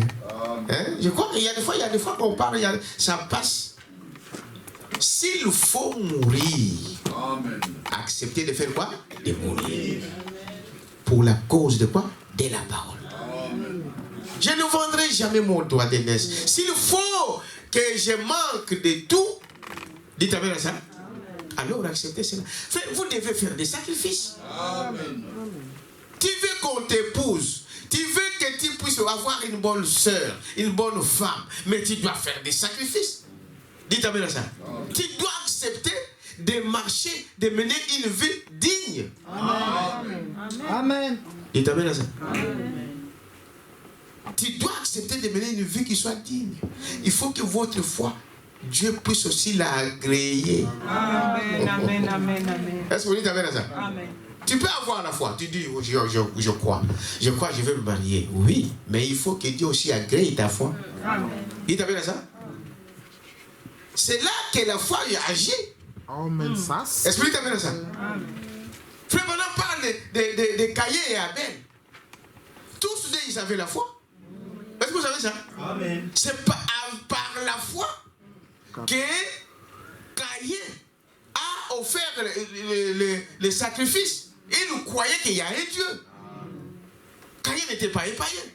Hein? Je crois qu'il y a des fois qu'on parle, ça passe. S'il faut mourir, amen, accepter de faire quoi? De mourir. Pour la cause de quoi? De la parole. Amen. Je ne vendrai jamais mon droit d'aînesse. S'il faut que je manque de tout, dites amen à ça. Alors acceptez cela. Vous devez faire des sacrifices. Amen. Tu veux qu'on t'épouse. Tu veux que tu puisses avoir une bonne soeur, une bonne femme. Mais tu dois faire des sacrifices. Dites amen à ça. Amen. Tu dois accepter de marcher, de mener une vie digne. Amen. Amen. Dites amen à ça. Amen. Tu dois accepter de mener une vie qui soit digne. Il faut que votre foi, Dieu puisse aussi l'agréer. Amen. Est-ce que vous dites amen à ça? Amen. Tu peux avoir la foi. Tu dis, je crois. Je crois, je vais me marier. Oui, mais il faut que Dieu aussi agrée ta foi. Amen. Dites amen à ça? C'est là que la foi agit. Amen. Est-ce que vous dites amen à ça? Frère, maintenant on parle de Caïn et Abel. Tous deux, ils avaient la foi. Est-ce que vous savez ça? Amen. C'est par la foi que Caïn a offert les sacrifices. Il croyait qu'il y a un Dieu. Caïn n'était pas un païen.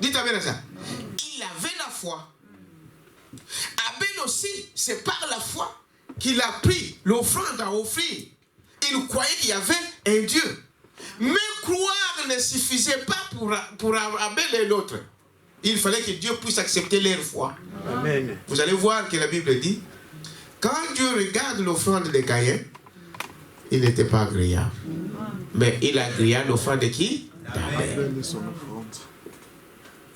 Dites amen à ça. Il avait la foi. Abel aussi, c'est par la foi qu'il a pris l'offrande à offrir. Il croyait qu'il y avait un Dieu. Mais croire ne suffisait pas pour Abel et l'autre. Il fallait que Dieu puisse accepter leur foi. Amen. Vous allez voir que la Bible dit, quand Dieu regarde l'offrande de Caïn, il n'était pas agréable. Mais il agréa l'offrande de qui? D'Abel.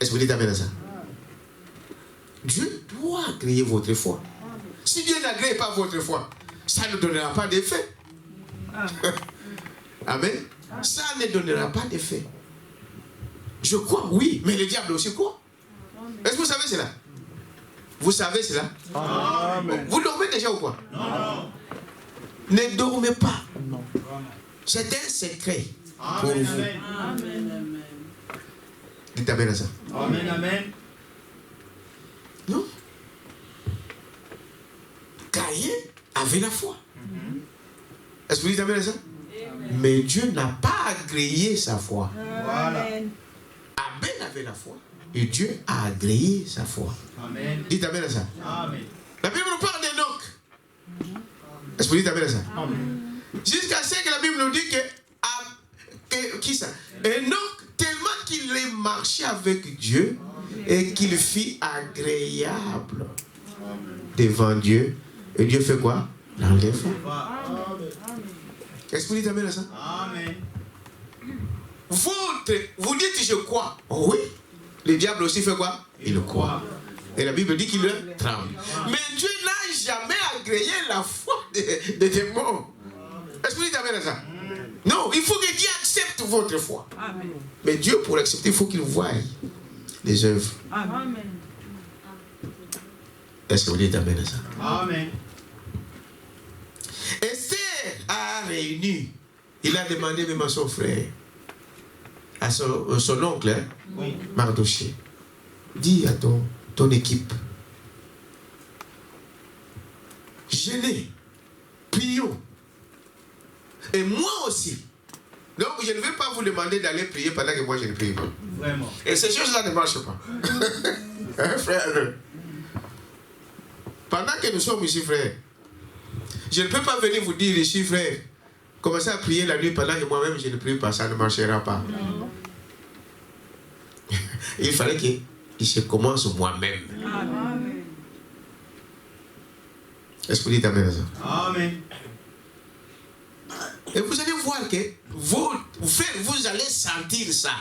Est-ce que vous dites amen à ça? Dieu doit agréer votre foi. Si Dieu n'agrée pas votre foi, ça ne donnera pas d'effet. Amen. Ça ne donnera pas d'effet. Je crois, oui, mais le diable aussi croit. Est-ce que vous savez cela? Vous savez cela? Amen. Vous dormez déjà ou quoi? Non. Ne dormez pas. Non. C'est un secret pour vous. Amen. Dites amen à ça. Amen. Non. Caïn avait la foi. Est-ce que vous dites amen à ça? Mais Dieu n'a pas agréé sa foi. Voilà. Abel avait la foi. Et Dieu a agréé sa foi. Amen. Dites amen à ça. Amen. La Bible nous parle d'Enoch. Est-ce que vous dites amen à ça? Amen. Jusqu'à ce que la Bible nous dit que qui ça? Enoch, tellement qu'il ait marché avec Dieu et qu'il fit agréable devant Dieu. Et Dieu fait quoi? L'enlève. Est-ce que vous dites amen à ça? Amen. Vous dites je crois. Oh oui. Le diable aussi fait quoi? Il croit. Et la Bible dit qu'il tremble. Mais Dieu n'a jamais agréé la foi des démons. Est-ce que vous dites amen à ça? Non, il faut que Dieu accepte votre foi. Amen. Mais Dieu, pour l'accepter, il faut qu'il voie les œuvres. Amen. Est-ce que vous dites amen à ça? Amen. Esther a réuni. Il a demandé même à son frère, à son oncle, hein, oui, Mardoché, dis à ton équipe, jeûnez, prions. Et moi aussi, Donc, je ne vais pas vous demander d'aller prier pendant que moi je ne prie pas. Vraiment. Et ces choses-là ne marchent pas. Hein, frère? Pendant que nous sommes ici, frère, je ne peux pas venir vous dire ici, frère, commencez à prier la nuit pendant que moi-même je ne prie pas, ça ne marchera pas. Non. Il fallait que je commence moi-même. Amen. Est-ce que vous dites amen à ça? Amen. Et vous allez voir que vous allez sentir ça.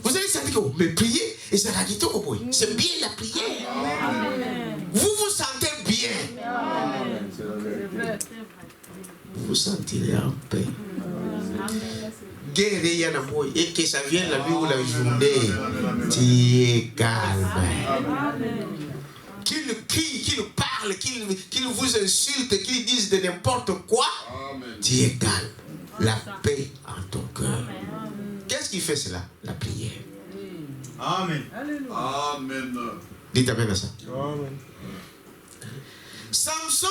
Vous allez sentir que mais prier, et ça va quitter au bout. C'est bien la prière. Amen. Vous vous sentez bien. Amen. Vous vous sentirez en paix. Guerre et que ça vienne la nuit ou la journée. Tu es calme. Qu'il crie, qu'il parle, qu'il vous insulte, qu'il dise de n'importe quoi. Tu es calme. La paix en ton cœur. Qu'est-ce qui fait cela? La prière. Amen. Amen. Dites amen à ça. Amen. Samson,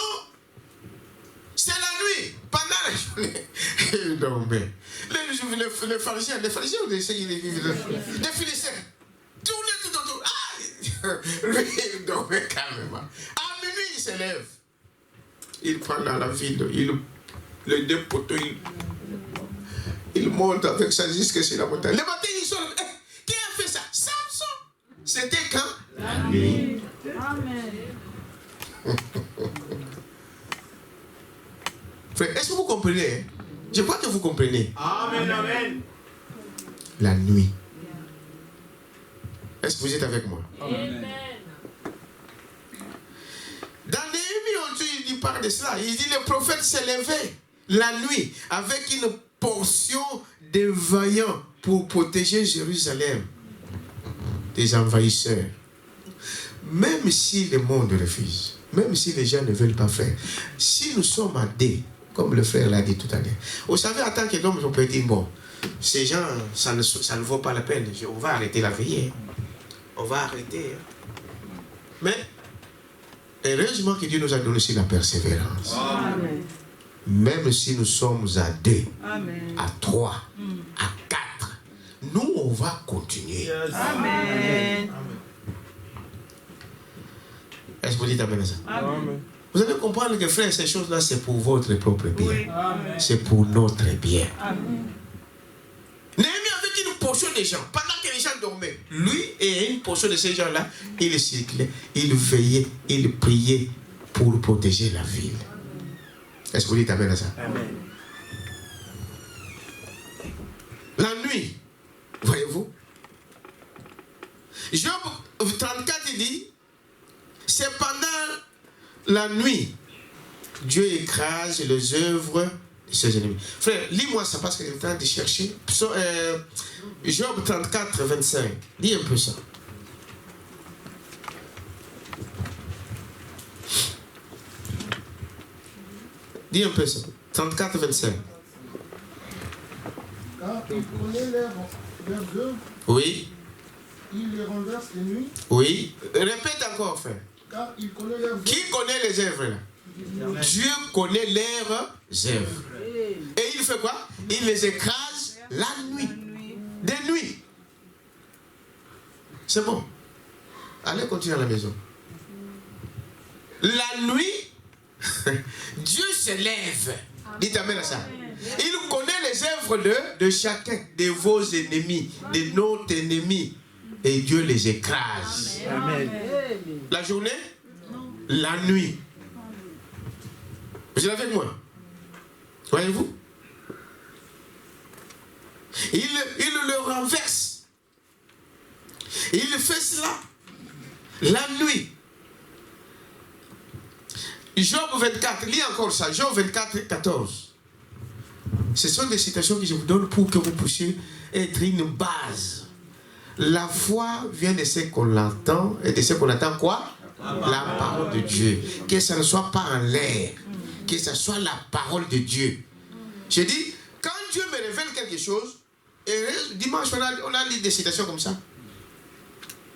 c'est la nuit, pendant la journée. Il dormait. Les pharisiens, les Philistins, tout. Lui, il dormait calmement. À minuit, il se lève. Il prend dans la ville, les deux poteaux, il monte avec ça jusqu'à sur la montagne. Le matin, il sort. Qui a fait ça? Samson. C'était quand? La nuit. Amen. Frère, est-ce que vous comprenez? Je crois que vous comprenez. Amen, amen. La nuit. Est-ce que vous êtes avec moi? Amen. Dans Néhémie, il parle de cela. Il dit le prophète s'est levé la nuit avec une portion de vaillants pour protéger Jérusalem des envahisseurs. Même si le monde refuse, même si les gens ne veulent pas faire, si nous sommes à deux, comme le frère l'a dit tout à l'heure, vous savez, en tant qu'homme, on peut dire, bon, ces gens, ça ne vaut pas la peine, on va arrêter la veillée. On va arrêter. Mais, heureusement que Dieu nous a donné aussi la persévérance. Amen. Même si nous sommes à 2, Amen. À 3, à 4, nous, on va continuer. Yes. Amen. Est-ce que vous dites amen à ça? Amen. Vous allez comprendre que, frère, ces choses-là, c'est pour votre propre bien. Oui. C'est pour notre bien. Amen. Néhémie avec une portion de gens, pendant que les gens dormaient, lui et une portion de ces gens-là, il circulait, il veillait, il priait pour protéger la ville. Est-ce que vous dites amen à ça? Amen. La nuit, voyez-vous, Job 34, il dit, c'est pendant la nuit, Dieu écrase les œuvres de ses ennemis. Frère, lis-moi ça parce que je suis en train de chercher. Job 34, 25. Lis un peu ça. Dis un peu ça. 34, 25. Car il connaît leurs œuvres. Oui. Il les renverse de nuit. Oui. Répète encore, frère. Car il connaît leurs œuvres. Qui connaît les œuvres là? Dieu connaît leurs œuvres. Et il fait quoi? Il les écrase la nuit. De nuit. C'est bon. Allez continuer à la maison. La nuit, Dieu se lève. Dites amen à ça. Il connaît les œuvres de chacun de vos ennemis, de notre ennemi. Et Dieu les écrase. Amen. La journée, la nuit. Vous êtes avec moi? Voyez-vous? Il le renverse. Il fait cela la nuit. Job 24, lis encore ça. Job 24, 14. Ce sont des citations que je vous donne pour que vous puissiez être une base. La foi vient de ce qu'on entend. Et de ce qu'on entend quoi? La parole de Dieu. Que ça ne soit pas en l'air. Que ce soit la parole de Dieu. Je dis, quand Dieu me révèle quelque chose, et dimanche on a lu des citations comme ça.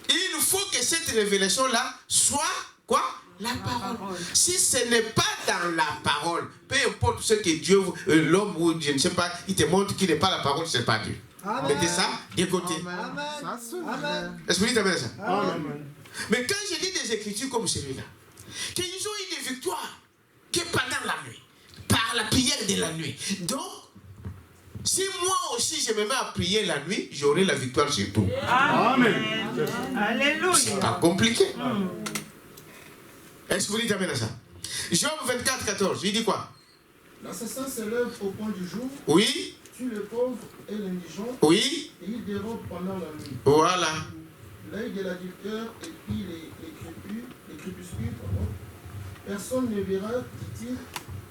Il faut que cette révélation-là soit quoi? La parole. Si ce n'est pas dans la parole, peu importe ce que Dieu, l'homme ou je ne sais pas, il te montre qu'il n'est pas la parole, ce n'est pas Dieu. Mettez ça de côté. Est-ce que vous dites ça? Amen. Mais quand je lis des écritures comme celui-là, qu'ils ont eu des victoires que pendant la nuit, par la prière de la nuit. Donc, si moi aussi je me mets à prier la nuit, j'aurai la victoire sur tout. Amen. Alléluia. C'est pas compliqué. Est-ce que vous dites amen à ça? Job 24, 14, il dit quoi? L'assassin se lève au point du jour, Oui, tue les pauvres et l'indigent, oui, et il dérobe pendant la nuit. voilà. L'œil de l'adultère épie les crépuscules. Personne ne verra, dit-il,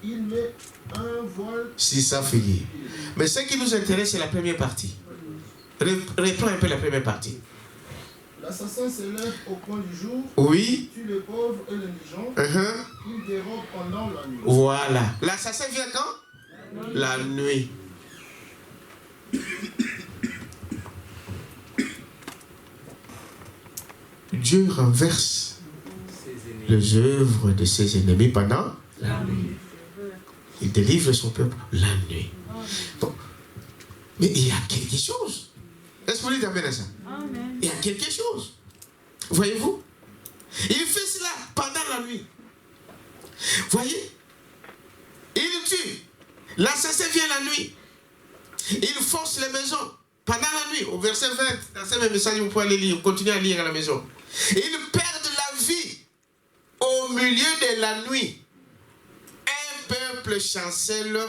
il met un voile. Si ça finit. Mais ce qui nous intéresse, c'est la première partie. Reprends un peu la première partie. L'assassin se lève au point du jour, Oui. tue les pauvres et l'indigent, il dérobe pendant la nuit. Voilà. L'assassin vient quand? La nuit. Dieu renverse les œuvres de ses ennemis pendant la nuit. Il délivre son peuple la nuit. Bon. Mais il y a quelque chose. Est-ce que vous dites amen à ça? Amen. Il y a quelque chose. Voyez-vous? Il fait cela pendant la nuit. Voyez? Il tue. L'assassin vient la nuit. Il force les maisons pendant la nuit. Au verset 20, dans ce même message, vous pouvez aller lire, continuez à lire à la maison. Il perd la vie au milieu de la nuit. Un peuple chancelle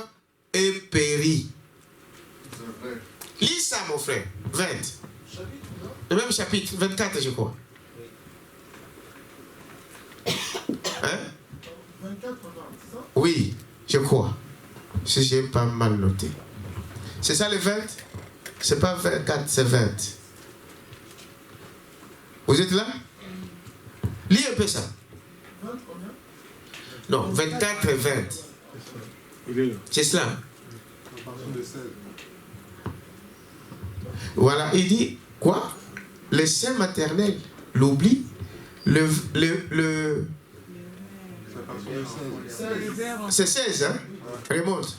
et périt. Lis ça, mon frère. 20. Le même chapitre, 24, je crois. Hein? 24, c'est ça? Oui, je crois. Si j'ai pas mal noté. C'est ça le 20? C'est pas 24, c'est 20. Vous êtes là? Lis un peu ça. 20 combien? Non, 24 et 20. Il est là. C'est cela. Voilà, il dit quoi? Le sein maternel, l'oubli, c'est 16, hein? Remonte.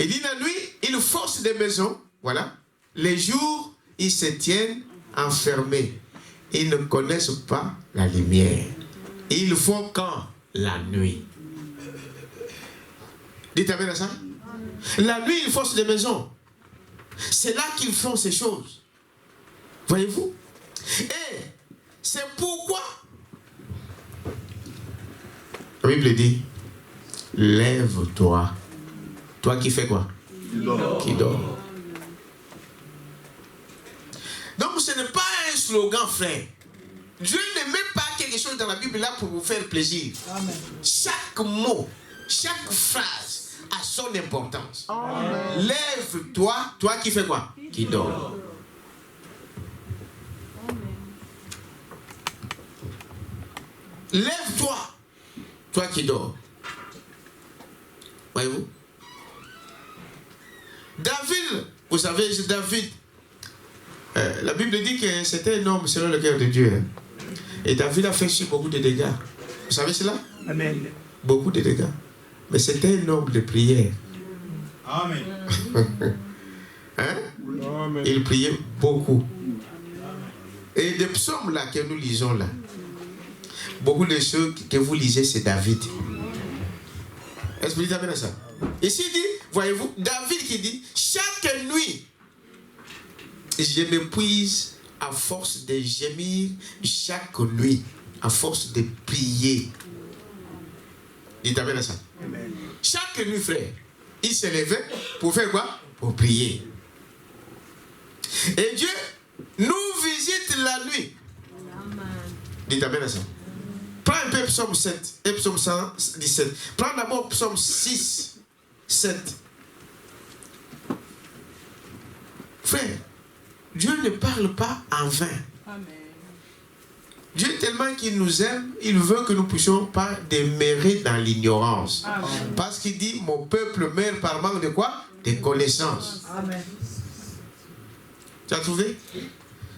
Il dit la nuit, il force des maisons, voilà. Les jours, ils se tiennent enfermés. Ils ne connaissent pas la lumière. Ils font quand? La nuit. Dites amen à ça. La nuit, ils forcent des maisons. C'est là qu'ils font ces choses. Voyez-vous? Et c'est pourquoi la Bible dit, lève-toi. Toi qui fais quoi? Qui dort. Donc ce n'est pas un slogan, frère. Dieu ne met pas quelque chose dans la Bible là pour vous faire plaisir. Amen. Chaque mot, chaque phrase a son importance. Lève-toi, toi qui fais quoi? Qui dort. Lève-toi, toi qui dors. Voyez-vous? David, vous savez, David, la Bible dit que c'était un homme selon le cœur de Dieu. Hein. Et David a fait beaucoup de dégâts. Vous savez cela? Amen. Beaucoup de dégâts. Mais c'était un homme de prière. Amen. Hein? Amen. Il priait beaucoup. Et des psaumes là que nous lisons là, beaucoup de ceux que vous lisez, c'est David. Est-ce que vous dites amen à ça? Ici il dit, voyez-vous, David qui dit, chaque nuit, je m'épuise à force de gémir chaque nuit, à force de prier. Dites amen à ça. Amen. Chaque nuit, frère, il se levait pour faire quoi? Pour prier. Et Dieu nous visite la nuit. Amen. Dites amen à ça. Prends un peu psaume 7 et psaume 117. Prends d'abord psaume 6, 7. Frère, Dieu ne parle pas en vain. Amen. Dieu tellement qu'il nous aime, il veut que nous ne puissions pas demeurer dans l'ignorance. Amen. Parce qu'il dit, mon peuple meurt par manque de quoi? De connaissances. Amen. Tu as trouvé?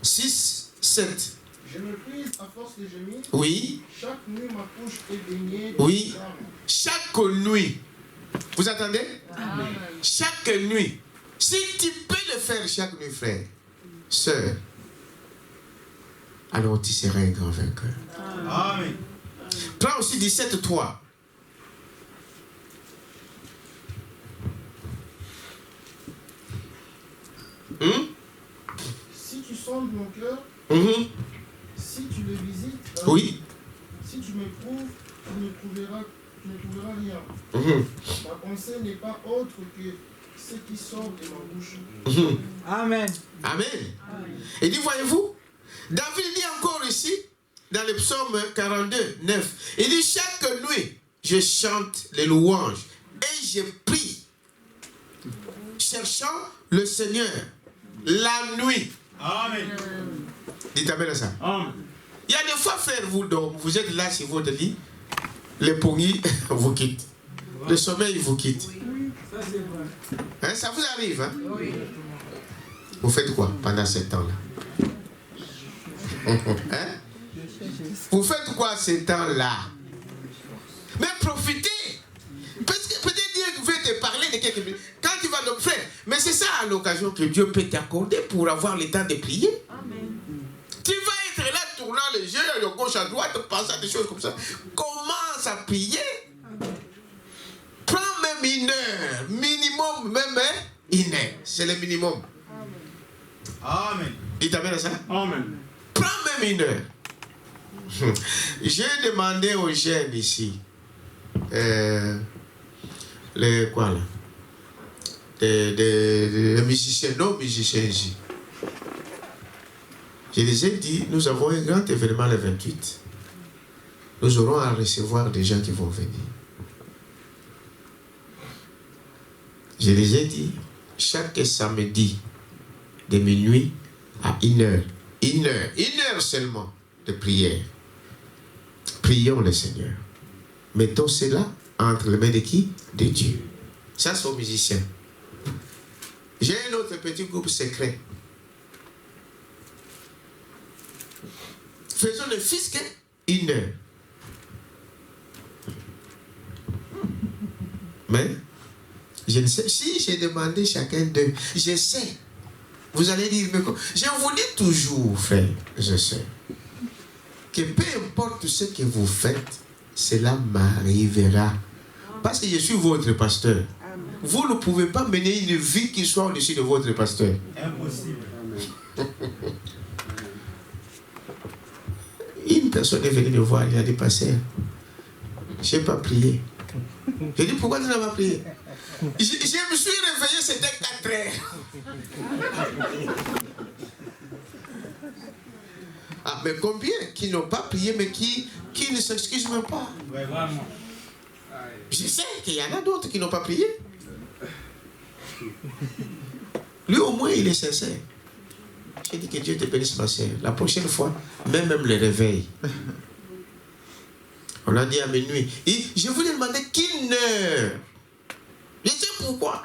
6, 7. Je me prise à force de gémir. Oui. Chaque nuit, ma couche est baignée de Oui. larmes. Chaque nuit. Vous attendez? Amen. Chaque nuit. Si tu peux le faire chaque nuit, frère, sœur, alors tu seras un grand vainqueur. Amen. Prends aussi 17:3. Si tu sondes mon cœur, si tu le visites, Oui. si tu m'éprouves, tu ne trouveras rien. Ma pensée n'est pas autre que ce qui sort de ma bouche. Amen. Amen. Et dit, voyez-vous, David dit encore ici, dans le psaume 42, 9, il dit, chaque nuit, je chante les louanges et je prie, cherchant le Seigneur la nuit. Amen. Dites amen à ça. Amen. Il y a des fois, frère, vous êtes là sur votre lit, les poignées vous quittent, le sommeil vous quitte. Ça, c'est vrai. Hein, ça vous arrive, hein? Oui. Vous faites quoi pendant ce temps-là? Hein? Vous faites quoi ce temps-là? Mais profitez. Parce que peut-être Dieu veut te parler de quelque chose. Quand tu vas donc faire. Mais c'est ça l'occasion que Dieu peut t'accorder pour avoir le temps de prier. Amen. Tu vas être là tournant les yeux de gauche à droite, pensant à des choses comme ça. Commence à prier. Prends même 1 heure. Minimum, même 1 heure. C'est le minimum. Amen. Dites amen à ça. Amen. Prends même 1 heure. J'ai demandé aux jeunes ici, les quoi là, des musiciens, non musiciens ici. Je les ai dit, nous avons un grand événement le 28. Nous aurons à recevoir des gens qui vont venir. Je les ai dit, chaque samedi, de minuit à 1 heure, 1 heure, 1 heure seulement de prière. Prions le Seigneur. Mettons cela entre les mains de qui? De Dieu. Ça, c'est aux musiciens. J'ai un autre petit groupe secret. Faisons le fisc 1 heure. Mais, je ne sais, si j'ai demandé chacun d'eux, je sais. Vous allez dire, mais je vous dis toujours, frère, je sais, que peu importe ce que vous faites, cela m'arrivera. Parce que je suis votre pasteur. Vous ne pouvez pas mener une vie qui soit au-dessus de votre pasteur. Impossible. Une personne est venue me voir, il a dit, pasteur, je n'ai pas prié. J'ai dit, pourquoi tu n'as pas prié? Je me suis réveillé, c'était 4 heures. Ah, mais combien qui n'ont pas prié, mais qui ne s'excusent même pas? Ouais, vraiment. Je sais qu'il y en a d'autres qui n'ont pas prié. Lui, au moins, il est sincère. J'ai dit que Dieu te bénisse, ma soeur. La prochaine fois, même le réveil. On a dit à minuit. Et je voulais demander qu'une heure. Je sais pourquoi.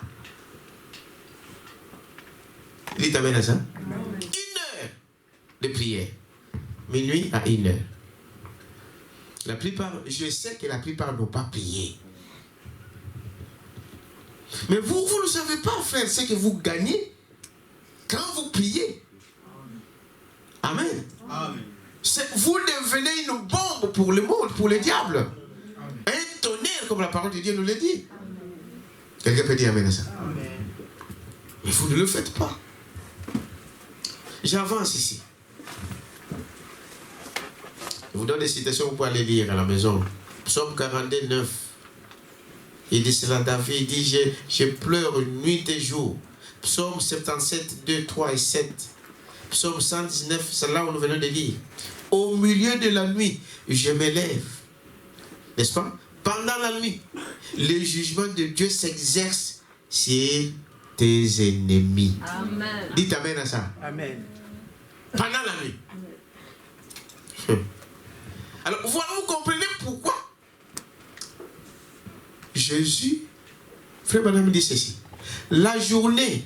Il t'amène à ça? 1 heure de prière. Minuit à 1 heure. La plupart, je sais que la plupart n'ont pas prié. Mais vous ne savez pas faire ce que vous gagnez quand vous priez. Amen. Amen. Vous devenez une bombe pour le monde, pour le diable. Un tonnerre, comme la parole de Dieu nous le dit. Quelqu'un peut dire amen à ça? Amen. Mais vous ne le faites pas. J'avance ici. Je vous donne des citations, vous pouvez aller lire à la maison. Psaume 42, 9. Il dit cela, David dit, je pleure nuit et jour. Psaume 77, 2, 3 et 7. Psaume 119, c'est là où nous venons de lire. Au milieu de la nuit, je me lève. N'est-ce pas? Pendant la nuit, le jugement de Dieu s'exerce sur tes ennemis. Amen. Dites amen à ça. Amen. Pendant la nuit. Alors, voilà, vous comprenez pourquoi Jésus, frère madame dit ceci. La journée,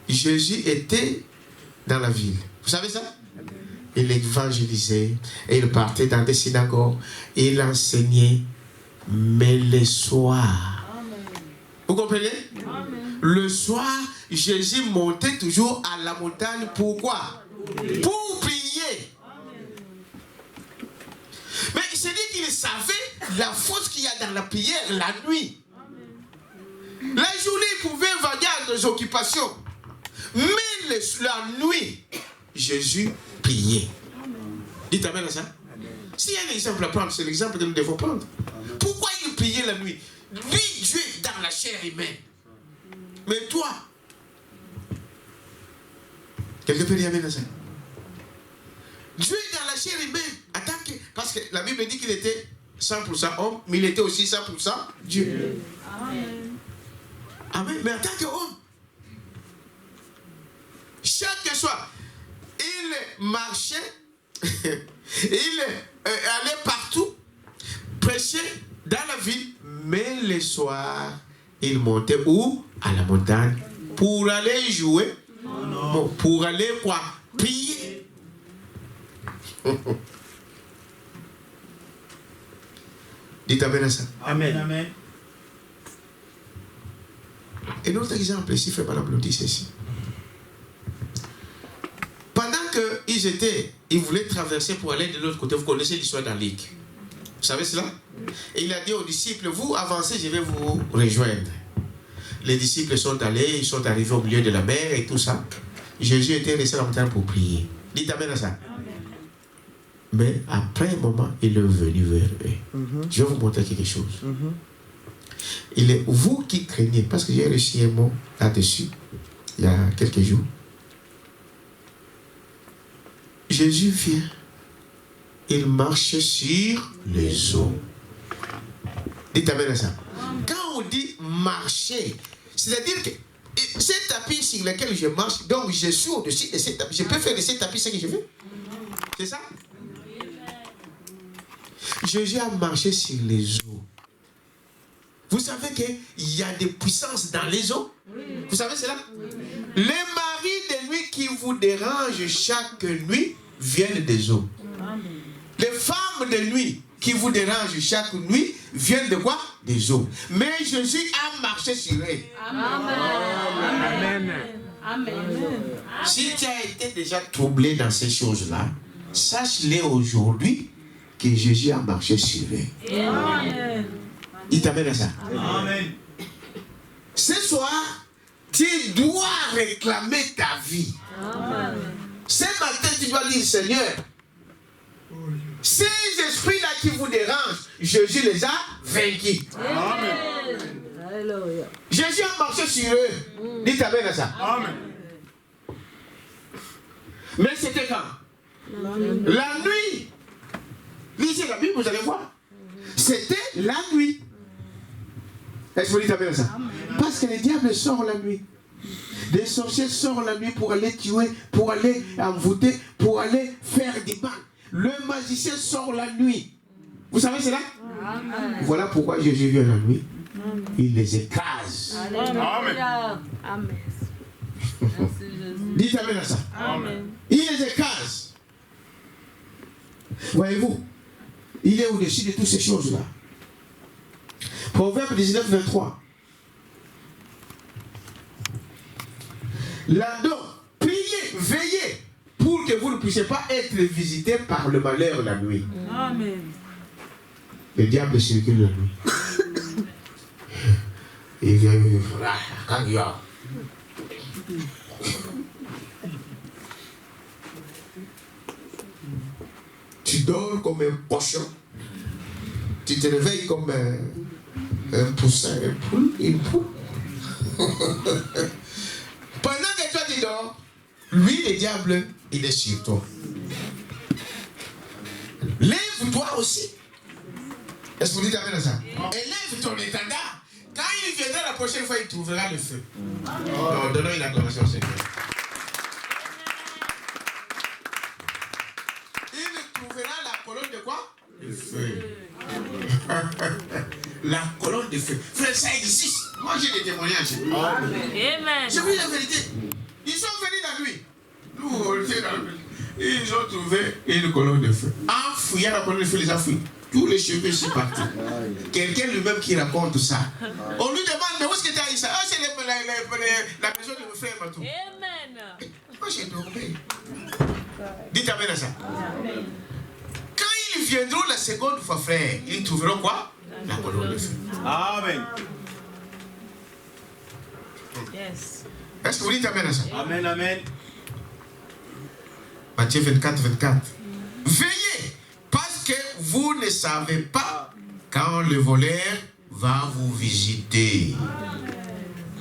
Jésus était dans la ville. Vous savez ça? il évangélisait, et il partait dans des synagogues, et il enseignait, mais le soir. Vous comprenez? Le soir, Jésus montait toujours à la montagne. Pourquoi? Pour prier. Mais il s'est dit qu'il savait la force qu'il y a dans la prière la nuit. La journée, il pouvait vaguer à des occupations. Mais la nuit, Jésus priait. Dites amen à ça. S'il y a un exemple à prendre, c'est l'exemple que nous devons prendre. Pourquoi il priait la nuit? Lui, Dieu est dans la chair humaine. Mais toi, quelqu'un peut dire amen à ça? Dieu est dans la chair humaine. Parce que la Bible dit qu'il était 100% homme, mais il était aussi 100% Dieu. Amen. Amen. Mais en tant qu'homme, chaque soir, il marchait, il allait partout, prêchait dans la ville, mais le soir, il montait où? À la montagne, pour aller jouer, non, pour aller quoi? Prier. Dites amen à ça. Amen. Amen. Un autre exemple ici, frère Madame nous dit ceci. Pendant qu'ils voulaient traverser pour aller de l'autre côté, vous connaissez l'histoire d'Alik. Vous savez cela? Et il a dit aux disciples, vous avancez, je vais vous rejoindre. Les disciples sont allés, ils sont arrivés au milieu de la mer et tout ça. Jésus était resté à la montagne pour prier. Dites amen à ça. Mais après un moment, il est venu vers eux. Je vais vous montrer quelque chose. Il est vous qui craignez, parce que j'ai reçu un mot là-dessus, il y a quelques jours. Jésus vient, il marche sur les eaux. Dites amen à ça. Quand on dit marcher, c'est-à-dire que ce tapis sur lequel je marche, donc je suis au-dessus de ce tapis. Je peux faire de ce tapis ce que je veux. C'est ça? Jésus a marché sur les eaux. Vous savez qu'il y a des puissances dans les eaux? Vous savez cela? Les maris de nuit qui vous dérangent chaque nuit viennent des eaux. Les femmes de nuit qui vous dérangent chaque nuit viennent de quoi? Des eaux. Mais Jésus a marché sur eux. Amen. Amen. Si tu as été déjà troublé dans ces choses-là, sache-les aujourd'hui que Jésus a marché sur eux. Amen. Il t'amène à ça. Amen. Ce soir, tu dois réclamer ta vie. Amen. Ce matin, tu dois dire, Seigneur, ces esprits-là qui vous dérangent, Jésus les a vaincus. Amen. Alléluia. Jésus a marché sur eux. Dites amen à ça. Amen. Mais c'était quand? La nuit. Lisez la Bible, vous allez voir. C'était la nuit. Est-ce que vous dites amen à ça? Parce que les diables sortent la nuit. Des sorciers sortent la nuit pour aller tuer, pour aller envoûter, pour aller faire du mal. Le magicien sort la nuit. Vous savez cela? Amen. Voilà pourquoi Jésus vient la nuit. Il les écrase. Alléluia. Amen. Merci Jésus. Dites amen à ça. Amen. Il les écrase. Voyez-vous, il est au-dessus de toutes ces choses-là. Proverbe 19, 23. Là-dedans, priez, veillez, pour que vous ne puissiez pas être visités par le malheur la nuit. Amen. Le diable circule la nuit. Il vient, quand il y a. Tu dors comme un cochon. Tu te réveilles comme un poussin, une poule. Pendant que toi tu dors, lui, le diable, il est sur toi. Lève-toi aussi. Est-ce que vous dites amen à ça? Et lève ton étendard. Quand il viendra la prochaine fois, il trouvera le feu. Alors, donnons une acclamation au Seigneur. Il trouvera la colonne de quoi? Le feu. La colonne de feu. Frère, ça existe. Moi, j'ai des témoignages. Amen. Je vous dis la vérité. Ils sont venus la nuit. Nous, on était dans Ils ont trouvé une colonne de feu. En fouillant la colonne de feu, les a fouillés. Tous les cheveux sont partis. Quelqu'un lui-même qui raconte ça. On lui demande, mais où est-ce que tu as eu ça? Ah, c'est la maison de mon frère Matou. Amen. Moi, j'ai dormi. Dites amen à ça. Quand ils viendront la seconde fois, frère, ils trouveront quoi? La colonne de feu. Amen. Yes. Est-ce que vous dites amen à ça? Amen, amen. Matthieu 24, 24. Veillez, parce que vous ne savez pas quand le voleur va vous visiter.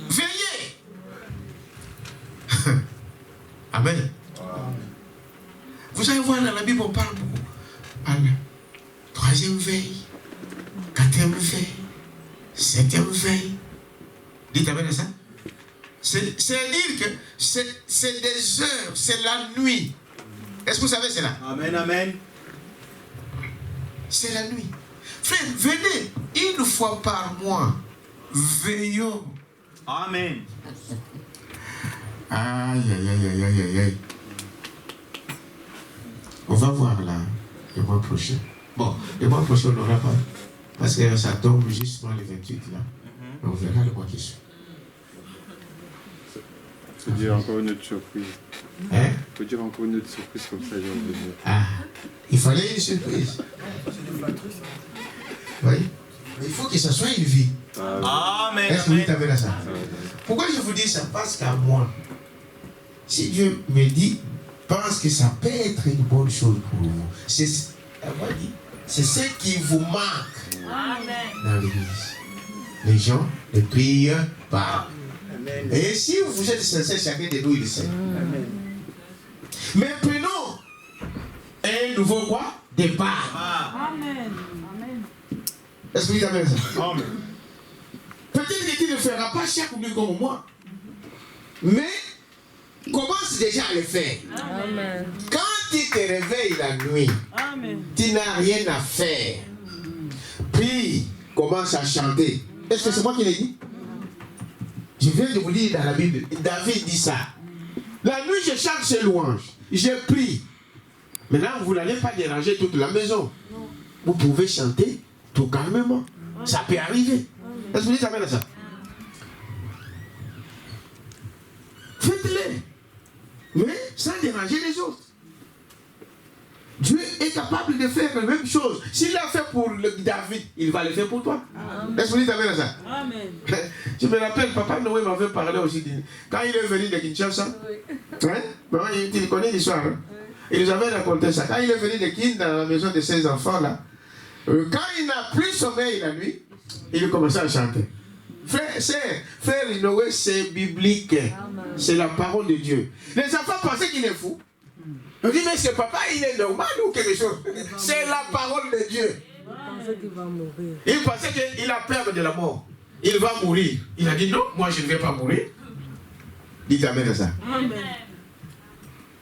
Veillez. Amen. Vous allez voir dans la Bible, on parle beaucoup. Parle. Troisième veille, quatrième veille, septième veille. Dites amen à ça. C'est-à-dire que c'est des heures, c'est la nuit. Est-ce que vous savez cela? Amen, amen. C'est la nuit. Frère, venez une fois par mois. Veillons. Amen. Aïe, aïe, aïe, aïe, aïe, aïe, aïe. On va voir là, le mois prochain. Bon, le mois prochain, on n'aura pas. Parce que ça tombe justement le 28 là. On verra le mois qui suit. Il faut dire encore une autre surprise. Hein? Il faut dire encore une autre surprise comme ça, j'ai envie de dire. Ah, il fallait une surprise. Oui. Mais il faut que ça soit une vie. Amen, Est-ce que vous amen. avez ça? Pourquoi je vous dis ça? Parce qu'à moi, si Dieu me dit, pense que ça peut être une bonne chose pour vous. C'est ce qui vous manque dans l'église. Les gens ne prient pas. Et si vous êtes sincère, chacun de nous, il le sait. Mais prenons un nouveau quoi? Départ. Amen. Amen. Est-ce que vous avez ça? Amen. Peut-être qu'il ne fera pas chaque nuit comme moi. Mais commence déjà à le faire. Amen. Quand tu te réveilles la nuit, Amen. tu n'as rien à faire. Puis, commence à chanter. Est-ce que c'est moi qui l'ai dit? Je viens de vous dire dans la Bible, David dit ça. La nuit, je chante ses louanges. Je prie. Maintenant, vous n'allez pas déranger toute la maison. Vous pouvez chanter tout calmement. Ça peut arriver. Est-ce que vous dites amen à ça? Faites-le. Mais sans déranger les autres. Dieu est capable de faire la même chose. S'il l'a fait pour David, il va le faire pour toi. Est-ce que vous dites amen à ça? Amen. Je me rappelle, Papa Noé m'avait parlé aussi. Quand il est venu de Kinshasa, hein? Maman, il connaît l'histoire. Hein? Il nous avait raconté ça. Quand il est venu de Kinshasa, dans la maison de ses enfants, là, quand il n'a plus sommeil la nuit, il a commencé à chanter. Frère Noé, c'est biblique. C'est la parole de Dieu. Les enfants pensaient qu'il est fou. On dit, mais ce papa, il est normal ou quelque chose? C'est la parole de Dieu. Il pensait qu'il a peur de la mort. Il va mourir. Il a dit, non, moi je ne vais pas mourir. Dites amen à ça. Amen.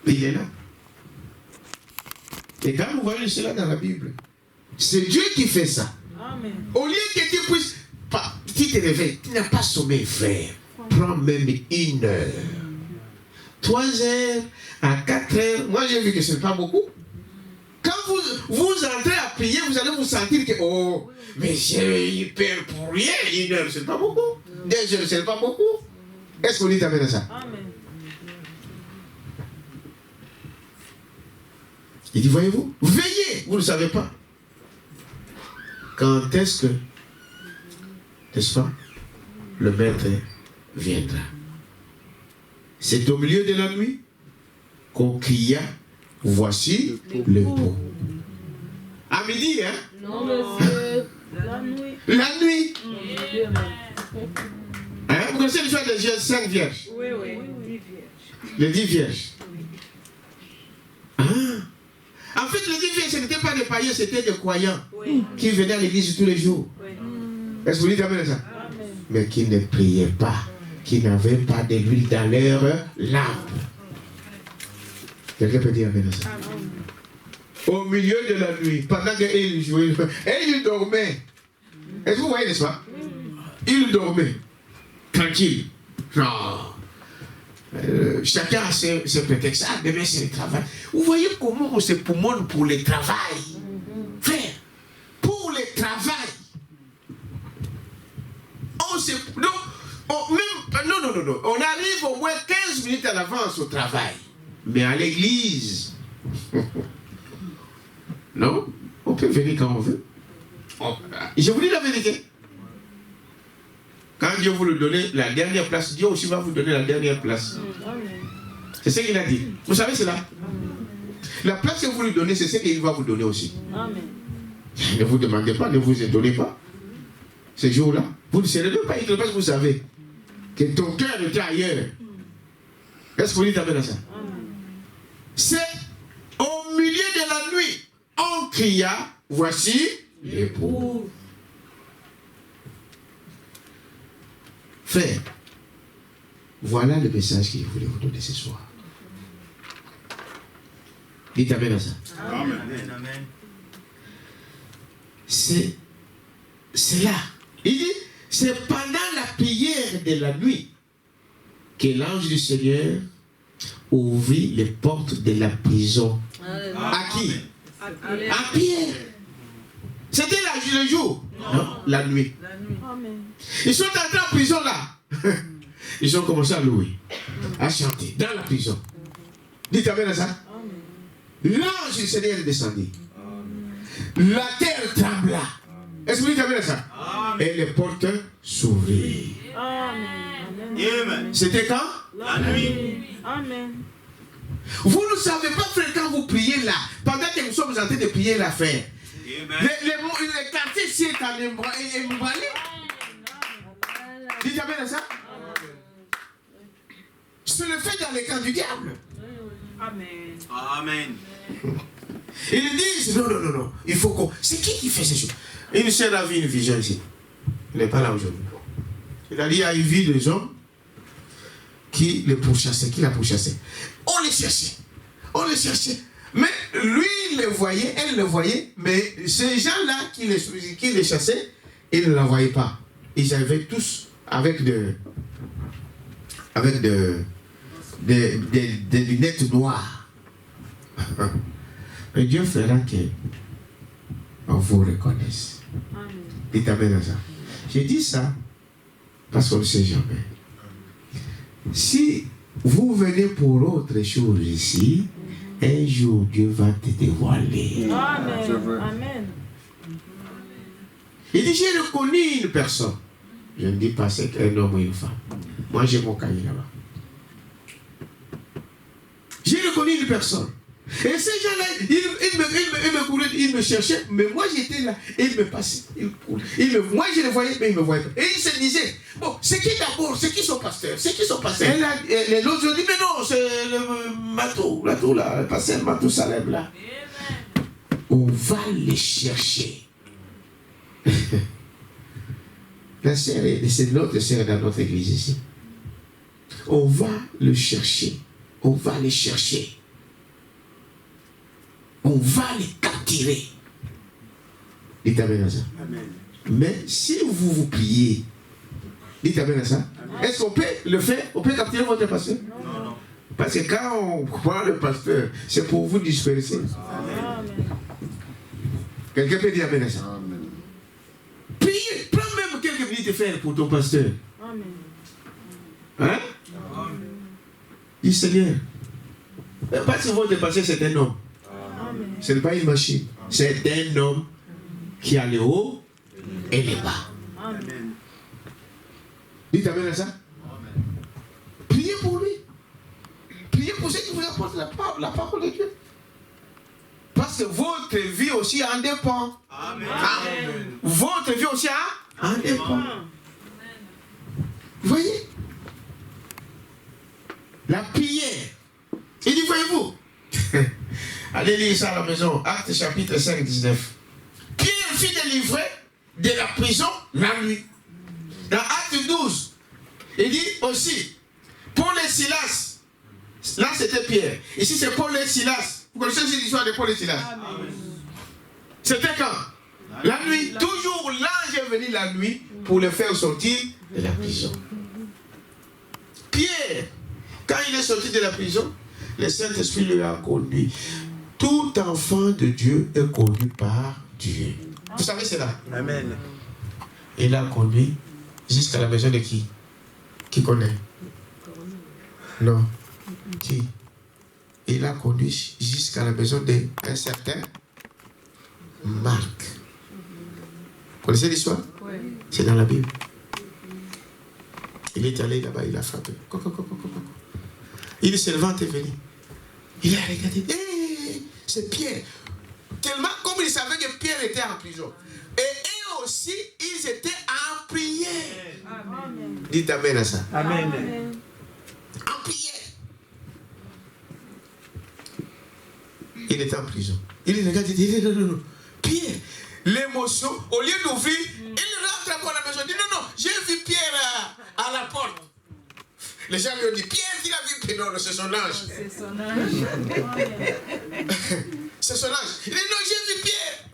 Il est là. Et quand vous voyez cela dans la Bible, c'est Dieu qui fait ça. Amen. Au lieu que tu puisses, tu te réveilles, tu n'as pas sommeil, frère. Prends même 1 heure. 3 heures à 4 heures. Moi, j'ai vu que ce n'est pas beaucoup. Quand vous entrez à prier, vous allez vous sentir que, oh, mais j'ai eu peur pour rien. 1 heure, ce n'est pas beaucoup. 2 heures, ce n'est pas beaucoup. Est-ce qu'on dit amen à ça? Amen. Il dit, voyez-vous, veillez, vous ne savez pas. Quand est-ce que, n'est-ce pas, le maître viendra? C'est au milieu de la nuit qu'on cria, voici le pot. À midi, hein? Non, monsieur. La nuit. La nuit. Amen. Hein? Vous connaissez l'histoire des 5 vierges? Oui, oui. Les 10 vierges. Ah. En fait, les 10 vierges, ce n'étaient pas des païens, c'était des croyants qui venaient à l'église tous les jours. Oui. Est-ce que vous dites amen à ça? Amen. Mais qui ne priaient pas, qui n'avaient pas de l'huile dans leur lampe. Quelqu'un peut dire amen à ça? Au milieu de la nuit, pendant qu'il jouait, et il dormait. Est-ce que vous voyez, n'est-ce pas? Il dormait, tranquille. Non. Chacun a ses prétextes. Ah, demain c'est le travail. Vous voyez comment on se poumonne pour le travail. Frère, pour le travail. On se... Non, non. On arrive au moins 15 minutes à l'avance au travail. Mais à l'église, non, on peut venir quand on veut. Je vous dis la vérité. Quand Dieu vous le donne la dernière place, Dieu aussi va vous donner la dernière place. C'est ce qu'il a dit. Vous savez cela? La place que vous lui donnez, c'est ce qu'il va vous donner aussi. Ne vous demandez pas, ne vous étonnez pas. Ce jour-là, vous ne serez même pas étonné parce que vous savez que ton cœur était ailleurs. Est-ce que vous dites amen à ça? C'est au milieu de la nuit, on cria, voici les pauvres. Frère, voilà le message qu'il voulait vous donner ce soir. Dites amen à ça. Amen. C'est là. Il dit, c'est pendant la prière de la nuit que l'ange du Seigneur ouvrit les portes de la prison. À qui? À Pierre. C'était le jour? Non, la nuit. Ils sont entrés en prison là. Ils ont commencé à louer, à chanter dans la prison. Dites amen à ça. L'ange du Seigneur est descendu. La terre trembla. Est-ce que vous dites amen à ça? Et les portes s'ouvrirent. C'était quand? La nuit. Amen. Vous ne savez pas, frère, quand vous priez là, pendant que nous sommes en train de prier la frère, le quartier ici est en ébranlé. Dites amen à ça. C'est le fait dans les camps du diable. Amen. Ils disent, non, il faut qu'on... C'est qui fait ces choses? Une sœur a vu une vision ici. Elle n'est pas là aujourd'hui. Il a dit, il a vu des hommes qui les pourchassaient, qui la pourchassaient. On les cherchait. Mais lui, il les voyait, elle le voyait, mais ces gens-là qui les chassaient, ils ne la voyaient pas. Ils avaient tous avec des lunettes noires. Et Dieu fera qu'on vous reconnaisse. Dites amen à ça. J'ai dit ça parce qu'on ne sait jamais. Si vous venez pour autre chose ici, un jour Dieu va te dévoiler. Amen. Il dit, j'ai reconnu une personne. Je ne dis pas c'est un homme ou une femme. Moi j'ai mon cahier là-bas. J'ai reconnu une personne. Et ces gens-là, ils me cherchaient, mais moi j'étais là, et ils me passaient. Moi je les voyais, mais ils ne me voyaient pas. Et ils se disaient, bon, c'est qui d'abord? C'est qui son pasteur? Et l'autre dit, mais non, c'est le Matou, là, le pasteur Matou Salem là. On va les chercher. La sœur, c'est l'autre sœur dans notre église ici. On va le chercher. On va les chercher. On va les capturer. Dites amen à ça. Amen. Mais si vous priez, dites amen à ça. Est-ce qu'on peut le faire? On peut capturer votre pasteur? Non. Parce que quand on prend le pasteur, c'est pour vous disperser. Amen. Quelqu'un peut dire amen à ça? Amen. Priez. Prends même quelques minutes de faire pour ton pasteur. Amen. Hein? Amen. Dis Seigneur. Parce que votre pasteur c'est un homme. Ce n'est pas une machine. C'est un homme qui a le haut et le bas. Amen. Dites amen à ça. Amen. Priez pour lui. Priez pour ceux qui vous apportent la parole de Dieu. Parce que votre vie aussi en dépend. Amen. Amen. Votre vie aussi en dépend. Vous voyez? La prière. Il dit, voyez-vous? Allez lire ça à la maison. Actes chapitre 5, 19. Pierre fut délivré de la prison la nuit. Dans Acte 12, il dit aussi, Paul et Silas. Là c'était Pierre. Ici c'est Paul et Silas. Vous connaissez l'histoire de Paul et Silas? C'était quand? La nuit. Toujours l'ange est venu la nuit pour les faire sortir de la prison. Pierre Quand il est sorti de la prison, le Saint-Esprit lui a conduit. Tout enfant de Dieu est conduit par Dieu. Vous savez cela? Amen. Il a conduit jusqu'à la maison de qui? Qui connaît? Non. Qui? Il a conduit jusqu'à la maison d'un certain Marc. Vous connaissez l'histoire? Oui. C'est dans la Bible. Il est allé là-bas, il a frappé. Il se levant et venu. Il a regardé. Hey, c'est Pierre. Tellement comme il savait que Pierre était en prison. Et eux aussi, ils étaient en prière. Amen. Dites amen à ça. Amen. En prière. Il était en prison. Il regarde, il dit non. Pierre, l'émotion, au lieu d'ouvrir, il rentre encore à la maison. Il dit non, j'ai vu Pierre à la porte. Les gens lui ont dit, Pierre, il a vu Pierre. Non, c'est son ange. C'est son âge. C'est son ange. Il dit non, j'ai vu Pierre.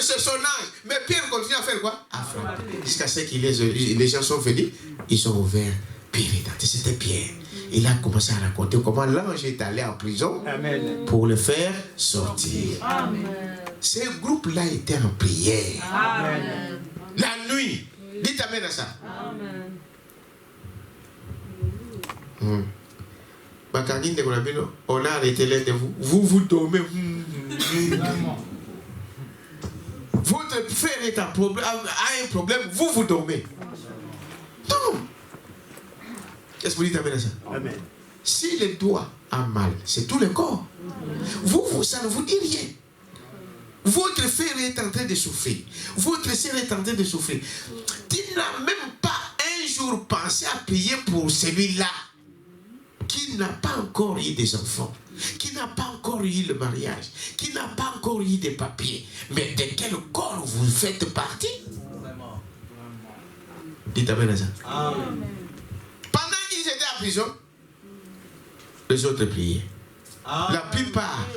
C'est son ange. Mais Pierre continue à faire quoi? À frapper. Jusqu'à ce que les gens sont venus, ils ont ouvert. Pierre est entré, c'était Pierre. Il a commencé à raconter comment l'ange est allé en prison. Amen. Pour le faire sortir. Amen. Ce groupe-là était en prière. Amen. La nuit. Dites amen à ça. Amen. On a arrêté l'aide de vous. Vous dormez. Votre frère est a un problème, vous dormez. Non. Qu'est-ce que vous dites amen à ça? Amen. Si le doigt a mal, c'est tout le corps. Ça ne vous dit rien. Votre frère est en train de souffrir. Votre sœur est en train de souffrir. Tu n'as même pas un jour pensé à prier pour celui-là qui n'a pas encore eu des enfants, qui n'a pas encore eu le mariage, qui n'a pas encore eu des papiers. Mais de quel corps vous faites partie? Dites amen à ça. Amen. Pendant qu'ils étaient en prison, les autres priaient. La plupart,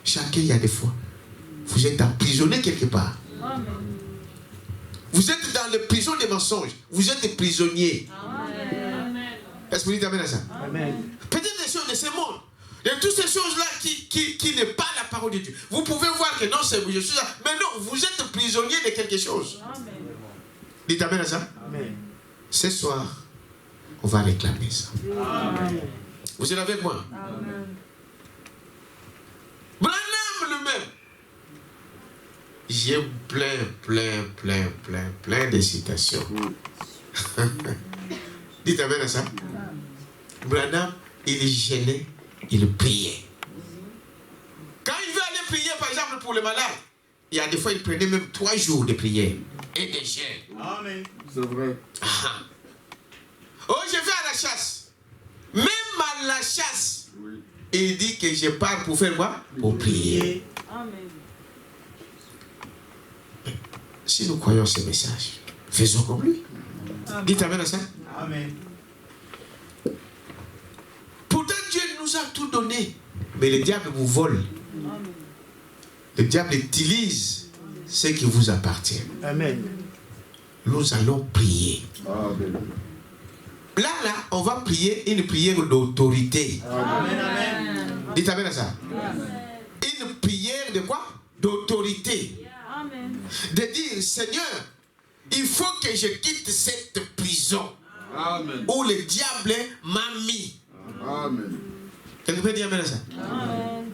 chacun, il y a des fois, vous êtes emprisonné quelque part. Amen. Vous êtes dans le prison des mensonges. Vous êtes des prisonniers. Amen. Est-ce que vous dites amen à ça? Amen. Peut-être des choses de ce monde. De toutes ces choses-là qui n'est pas la parole de Dieu. Vous pouvez voir que non, c'est je suis là. Mais non, vous êtes prisonnier de quelque chose. Amen. Dites amen à ça. Amen. Ce soir, on va réclamer ça. Amen. Vous êtes avec moi? Amen. Branham lui-même. J'ai plein de citations. Dites amen à ça. Branham, il gênait, il priait. Quand il veut aller prier, par exemple, pour le malade, il y a des fois, il prenait même 3 jours de prière et de jeûne. Amen. C'est vrai. Oh, je vais à la chasse. Même à la chasse, Oui. il dit que je pars pour faire quoi? Pour prier. Amen. Si nous croyons ce message, faisons comme lui. Dites amen à ça. Amen. Pourtant, Dieu nous a tout donné. Mais le diable vous vole. Amen. Le diable utilise ce qui vous appartient. Amen. Nous allons prier. Amen. Là, on va prier une prière d'autorité. Amen. Amen. Dites amen à ça. Amen. Une prière de quoi? D'autorité. Amen. De dire, Seigneur, il faut que je quitte cette prison Amen. où le diable m'a mis. Amen. Quelqu'un peut dire amen à ça? Amen.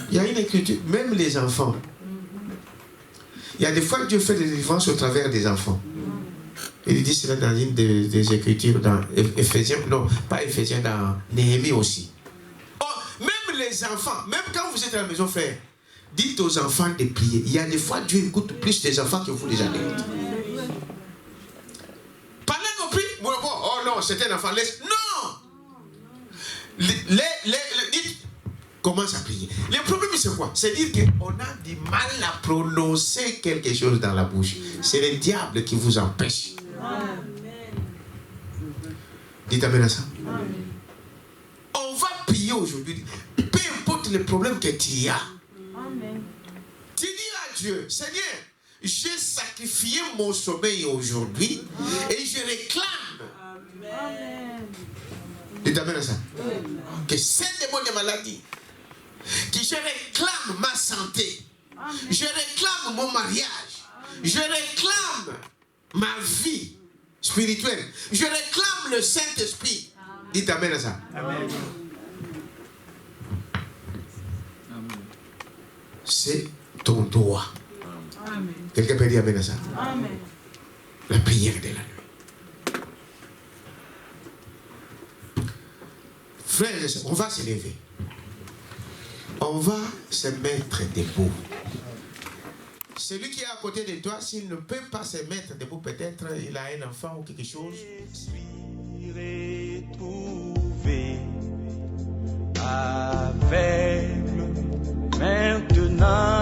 Il y a une écriture, même les enfants. Il y a des fois que Dieu fait des délivrances au travers des enfants. Il dit cela dans une des écritures, dans Éphésiens, non, pas Éphésiens, dans Néhémie aussi. Oh, même les enfants, même quand vous êtes à la maison, frère, dites aux enfants de prier. Il y a des fois, Dieu écoute plus des enfants que vous les adultes. Pendant qu'on prie, oh non, c'est un enfant, laisse. Non! Dites, commence à prier. Le problème, c'est quoi? C'est dire qu'on a du mal à prononcer quelque chose dans la bouche. C'est le diable qui vous empêche. Dites amen à ça. On va prier aujourd'hui. Peu importe le problème que tu as. Amen. Tu dis à Dieu, Seigneur, j'ai sacrifié mon sommeil aujourd'hui et je réclame Amen. Dites amen à ça. Que ces démons de maladie, que je réclame ma santé, je réclame mon mariage, je réclame ma vie spirituelle, je réclame le Saint-Esprit. Dites amen à ça. Amen. C'est ton droit. Amen. Quelqu'un peut dire amen à ça. Amen. La prière de la nuit. Frères et sœurs, on va se lever. On va se mettre debout. Celui qui est à côté de toi, s'il ne peut pas se mettre debout, peut-être il a un enfant ou quelque chose. Je suis retrouvé aveugle maintenant.